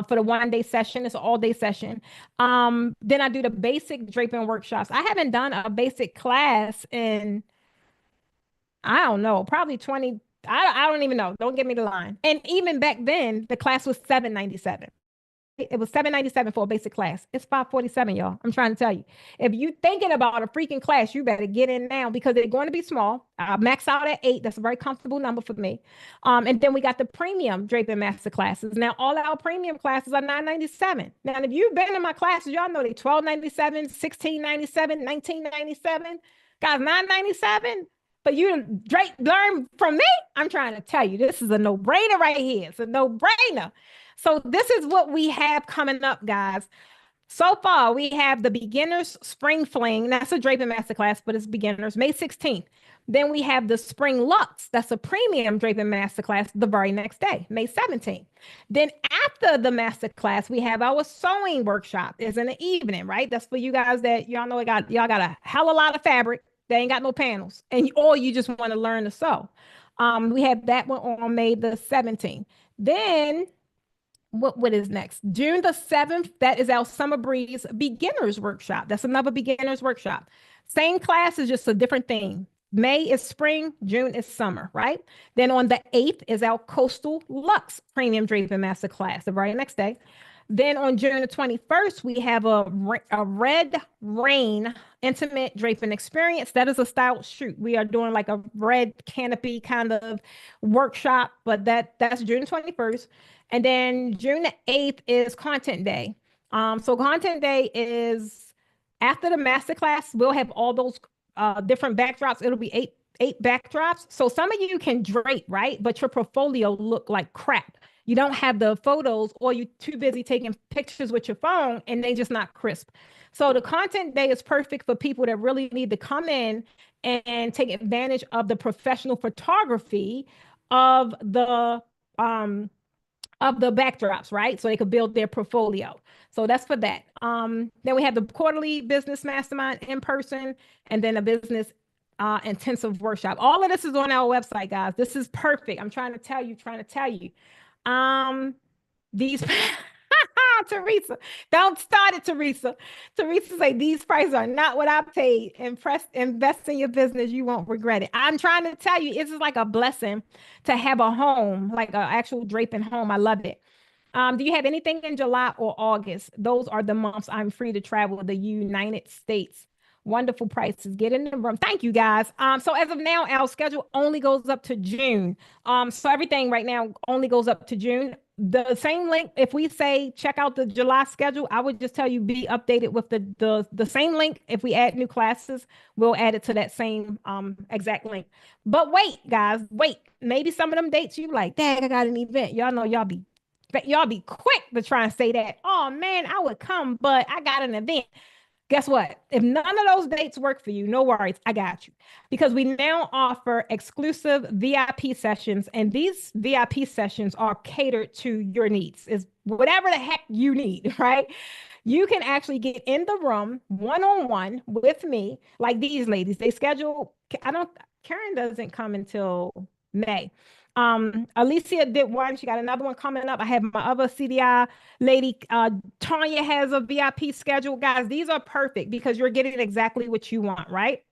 for the one-day session. It's an all-day session. Then I do the basic draping workshops. I haven't done a basic class in, I don't know, probably 20. I don't even know. Don't give me the line. And even back then, the class was $797. It was $797 for a basic class. It's $547, y'all. I'm trying to tell you. If you thinking about a freaking class, you better get in now because they're going to be small. I max out at 8. That's a very comfortable number for me. And then we got the premium draping master classes. Now, all our premium classes are $997. Now, if you've been in my classes, y'all know they $1297, $1697, $1997. Guys, $997. But you learn from me. I'm trying to tell you, this is a no-brainer right here. It's a no-brainer. So this is what we have coming up, guys. So far, we have the Beginners Spring Fling. That's a draping masterclass, but it's beginners, May 16th. Then we have the Spring Lux. That's a premium draping masterclass the very next day, May 17th. Then after the masterclass, we have our sewing workshop. It's in the evening, right? That's for you guys that y'all know y'all got a hell of a lot of fabric. They ain't got no panels, or you just want to learn to sew. We have that one on May the 17th. Then what is next? June the 7th, that is our Summer Breeze Beginners Workshop. That's another beginners workshop. Same class is just a different theme. May is spring, June is summer, right? Then on the 8th is our Coastal Luxe Premium Draping Masterclass, the very next day. Then on June the 21st, we have a Red Rain Intimate Draping Experience. That is a style shoot. We are doing like a red canopy kind of workshop, but that's June 21st. And then June the 8th is Content Day. So Content Day is after the masterclass. We'll have all those different backdrops. It'll be eight backdrops. So some of you can drape, right? But your portfolio look like crap. You don't have the photos or you're too busy taking pictures with your phone and they just not crisp. So the Content Day is perfect for people that really need to come in and take advantage of the professional photography of the backdrops, right? So they could build their portfolio. So that's for that. Then we have the quarterly business mastermind in person and then a business intensive workshop. All of this is on our website, guys. This is perfect. I'm trying to tell you. These Teresa, don't start it, Teresa. Teresa say these prices are not what I paid. Invest in your business. You won't regret it. I'm trying to tell you, it's like a blessing to have a home, like an actual draping home. I love it. Do you have anything in July or August? Those are the months I'm free to travel the United States. Wonderful prices. Get in the room. Thank you guys. So as of now, our schedule only goes up to June. So everything right now only goes up to June. The same link, if we say check out the July schedule, I would just tell you be updated with the same link. If we add new classes, we'll add it to that same exact link. But wait, guys, wait. Maybe some of them dates you like, dang, I got an event. Y'all know y'all be quick to try and say that. Oh man, I would come, but I got an event. Guess what? If none of those dates work for you, no worries. I got you. Because we now offer exclusive VIP sessions, and these VIP sessions are catered to your needs. Is whatever the heck you need, right? You can actually get in the room one-on-one with me, like these ladies. They schedule, Karen doesn't come until May. Alicia did one. She got another one coming up. I have my other CDI lady. Tanya has a VIP schedule. Guys, these are perfect because you're getting exactly what you want, right?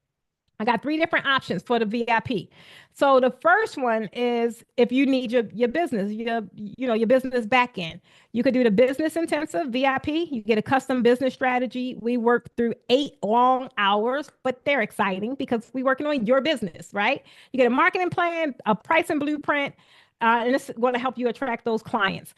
I got 3 different options for the VIP. So the first one is if you need your business, your business back end. You could do the business intensive VIP. You get a custom business strategy. We work through 8 long hours, but they're exciting because we're working on your business, right? You get a marketing plan, a pricing blueprint, and it's going to help you attract those clients.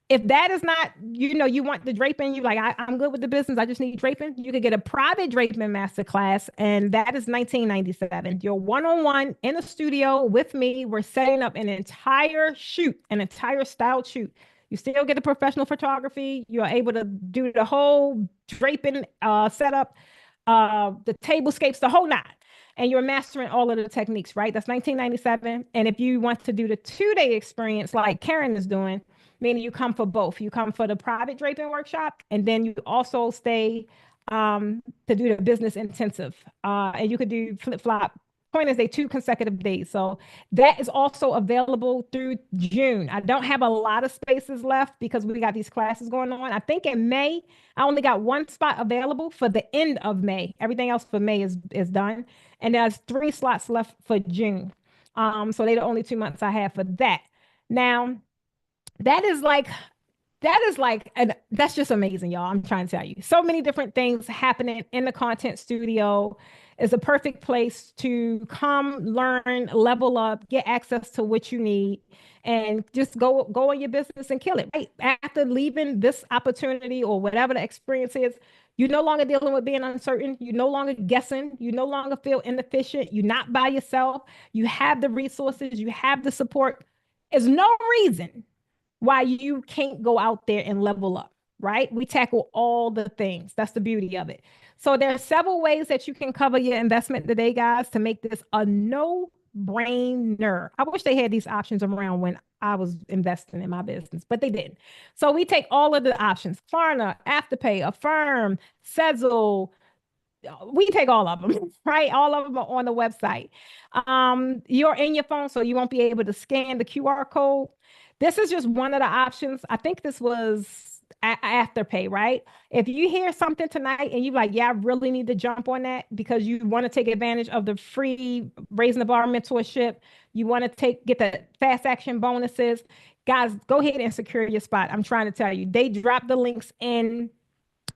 If that is not, you want the draping, you like, I'm good with the business, I just need draping. You could get a private draping masterclass, and that is $19.97. You're one-on-one in a studio with me. We're setting up an entire style shoot. You still get the professional photography. You're able to do the whole draping setup, the tablescapes, the whole 9. And you're mastering all of the techniques, right? That's $19.97. And if you want to do the 2-day experience like Karen is doing, meaning you come for both. You come for the private draping workshop, and then you also stay to do the business intensive. And you could do flip-flop. Point is, they 2 consecutive days. So that is also available through June. I don't have a lot of spaces left because we got these classes going on. I think in May, I only got 1 spot available for the end of May. Everything else for May is done. And there's 3 slots left for June. So they're the only 2 months I have for that. Now, and that's just amazing, y'all. I'm trying to tell you. So many different things happening in the content studio. Is a perfect place to come, learn, level up, get access to what you need, and just go in your business and kill it. Right after leaving this opportunity or whatever the experience is, you're no longer dealing with being uncertain. You're no longer guessing. You no longer feel inefficient. You're not by yourself. You have the resources. You have the support. There's no reason why you can't go out there and level up, right? We tackle all the things. That's the beauty of it. So there are several ways that you can cover your investment today, guys, to make this a no-brainer. I wish they had these options around when I was investing in my business, but they didn't. So we take all of the options: Klarna, Afterpay, Affirm, Sezzle. We take all of them, right? All of them are on the website. You're in your phone, so you won't be able to scan the QR code. This is just one of the options. I think this was Afterpay, right? If you hear something tonight and you're like, yeah, I really need to jump on that because you want to take advantage of the free Raising the Bar mentorship, you want to get the fast action bonuses, guys, go ahead and secure your spot. I'm trying to tell you, they dropped the links in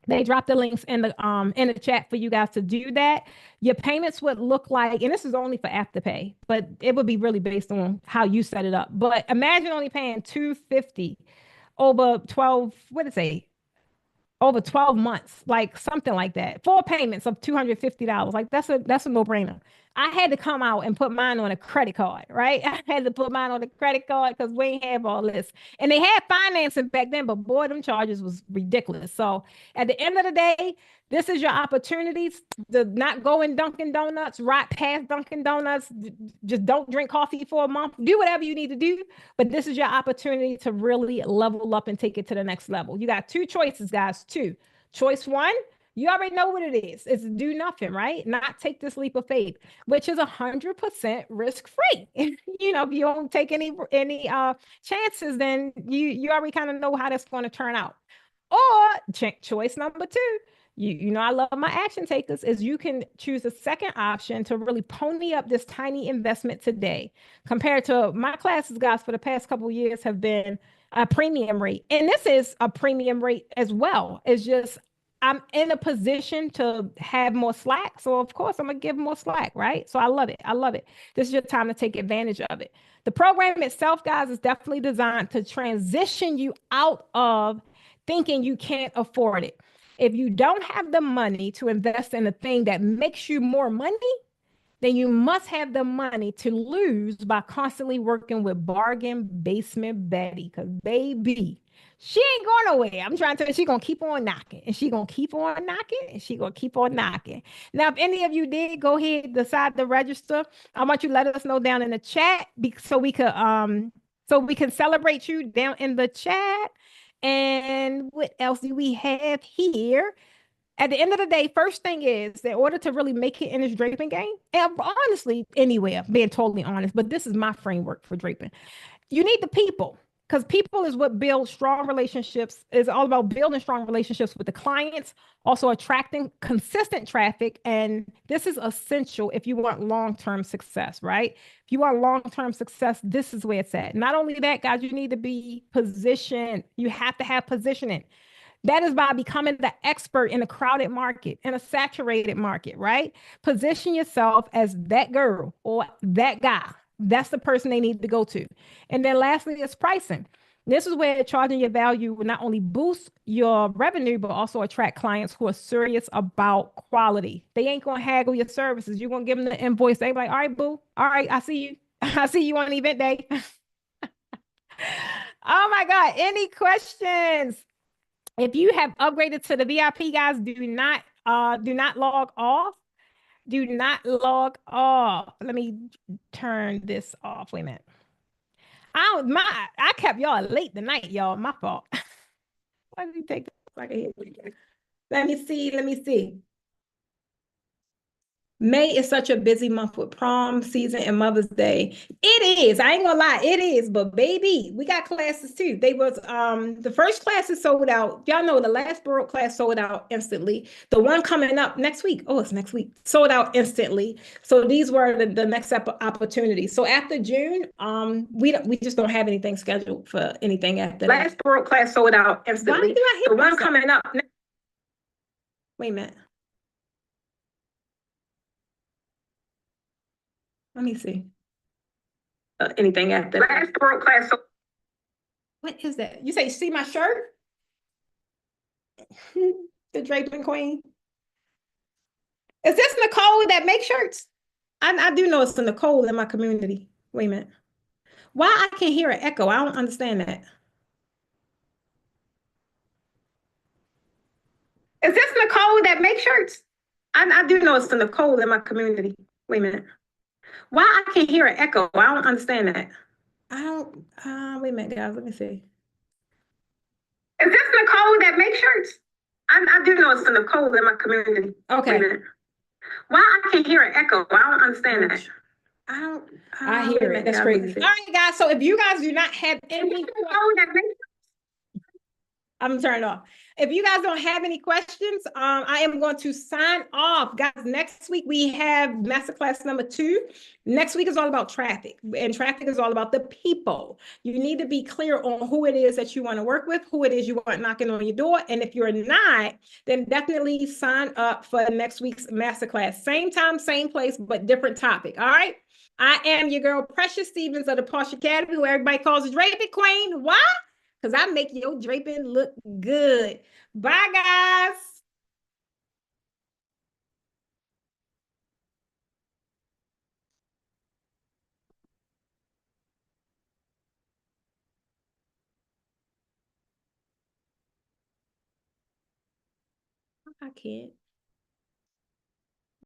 the chat for you guys to do that. Your payments would look like, and this is only for Afterpay, but it would be really based on how you set it up. But imagine only paying $250 over 12, what did it say? Over 12 months, like something like that. 4 payments of $250. Like that's a no-brainer. I had to come out and put mine on a credit card, right? I had to put mine on a credit card because we ain't have all this. And they had financing back then, but boy, them charges was ridiculous. So at the end of the day, this is your opportunities to not go in Dunkin' Donuts, right past Dunkin' Donuts. Just don't drink coffee for a month. Do whatever you need to do. But this is your opportunity to really level up and take it to the next level. You got 2 choices, guys. 2. Choice 1, you already know what it is. It's do nothing, right? Not take this leap of faith, which is 100% risk-free. If you don't take any chances, then you already kind of know how that's going to turn out. Or choice number two, you know I love my action takers, is you can choose the second option to really pony up this tiny investment today. Compared to my classes, guys, for the past couple of years have been a premium rate. And this is a premium rate as well. It's just I'm in a position to have more slack. So of course I'm gonna give more slack, right? So I love it. I love it. This is your time to take advantage of it. The program itself, guys, is definitely designed to transition you out of thinking you can't afford it. If you don't have the money to invest in a thing that makes you more money, then you must have the money to lose by constantly working with bargain basement Betty. Because baby, she ain't going away. I'm trying to tell you, she's gonna keep on knocking, and she gonna keep on knocking, and she gonna keep on knocking. Now, if any of you did go ahead decide to register, I want you to let us know down in the chat so we can celebrate you down in the chat. And what else do we have here? At the end of the day, first thing is, in order to really make it in this draping game, and honestly, anywhere, being totally honest, but this is my framework for draping. You need the people, because people is what builds strong relationships. Is all about building strong relationships with the clients, also attracting consistent traffic. And this is essential if you want long-term success, right? If you want long-term success, this is where it's at. Not only that, guys, you need to be positioned. You have to have positioning. That is by becoming the expert in a crowded market, in a saturated market, right? Position yourself as that girl or that guy. That's the person they need to go to. And then lastly is pricing. This is where charging your value will not only boost your revenue, but also attract clients who are serious about quality. They ain't going to haggle your services. You're going to give them the invoice. They be like, all right, boo. All right, I see you. I see you on event day. Oh my God. Any questions? If you have upgraded to the VIP, guys, do not log off. Do not log off. Let me turn this off. Wait a minute. I kept y'all late tonight, y'all. My fault. Why did you take this? Like a Let me see. Let me see. May is such a busy month with prom season and Mother's Day. It is. I ain't gonna lie, it is. But baby, we got classes too. They was the first class is sold out. Y'all know the last Baroque class sold out instantly. The one coming up next week. Oh, it's next week. Sold out instantly. So these were the next opportunities. So after June, we just don't have anything scheduled for anything after that. Last Baroque class sold out instantly. Why do I hear the one coming up? Wait a minute. Let me see. Anything after that. Last Baroque class. What is that? You say, see my shirt? The Draping Queen. Is this Nicole that makes shirts? I do know it's a Nicole in my community. Wait a minute. Why I can't hear an echo? I don't understand that. Is this Nicole that makes shirts? I do know it's a Nicole in my community. Wait a minute. Why I can't hear an echo? I don't understand that. I don't, wait a minute, guys. Let me see. Is this Nicole that makes shirts? I do know it's a Nicole in my community. Okay. Wait a minute. Why I can't hear an echo? I don't understand that. I don't. I hear it. That's crazy. All right, guys. So if you guys do not have any, I'm turning off. If you guys don't have any questions, I am going to sign off. Guys, next week we have Masterclass number 2. Next week is all about traffic, and traffic is all about the people. You need to be clear on who it is that you want to work with, who it is you want knocking on your door. And if you're not, then definitely sign up for next week's Masterclass. Same time, same place, but different topic. All right. I am your girl, Precious Stevens of the Posh Academy, who everybody calls the Draping Queen. Why? Because I make your draping look good. Bye, guys. I can't.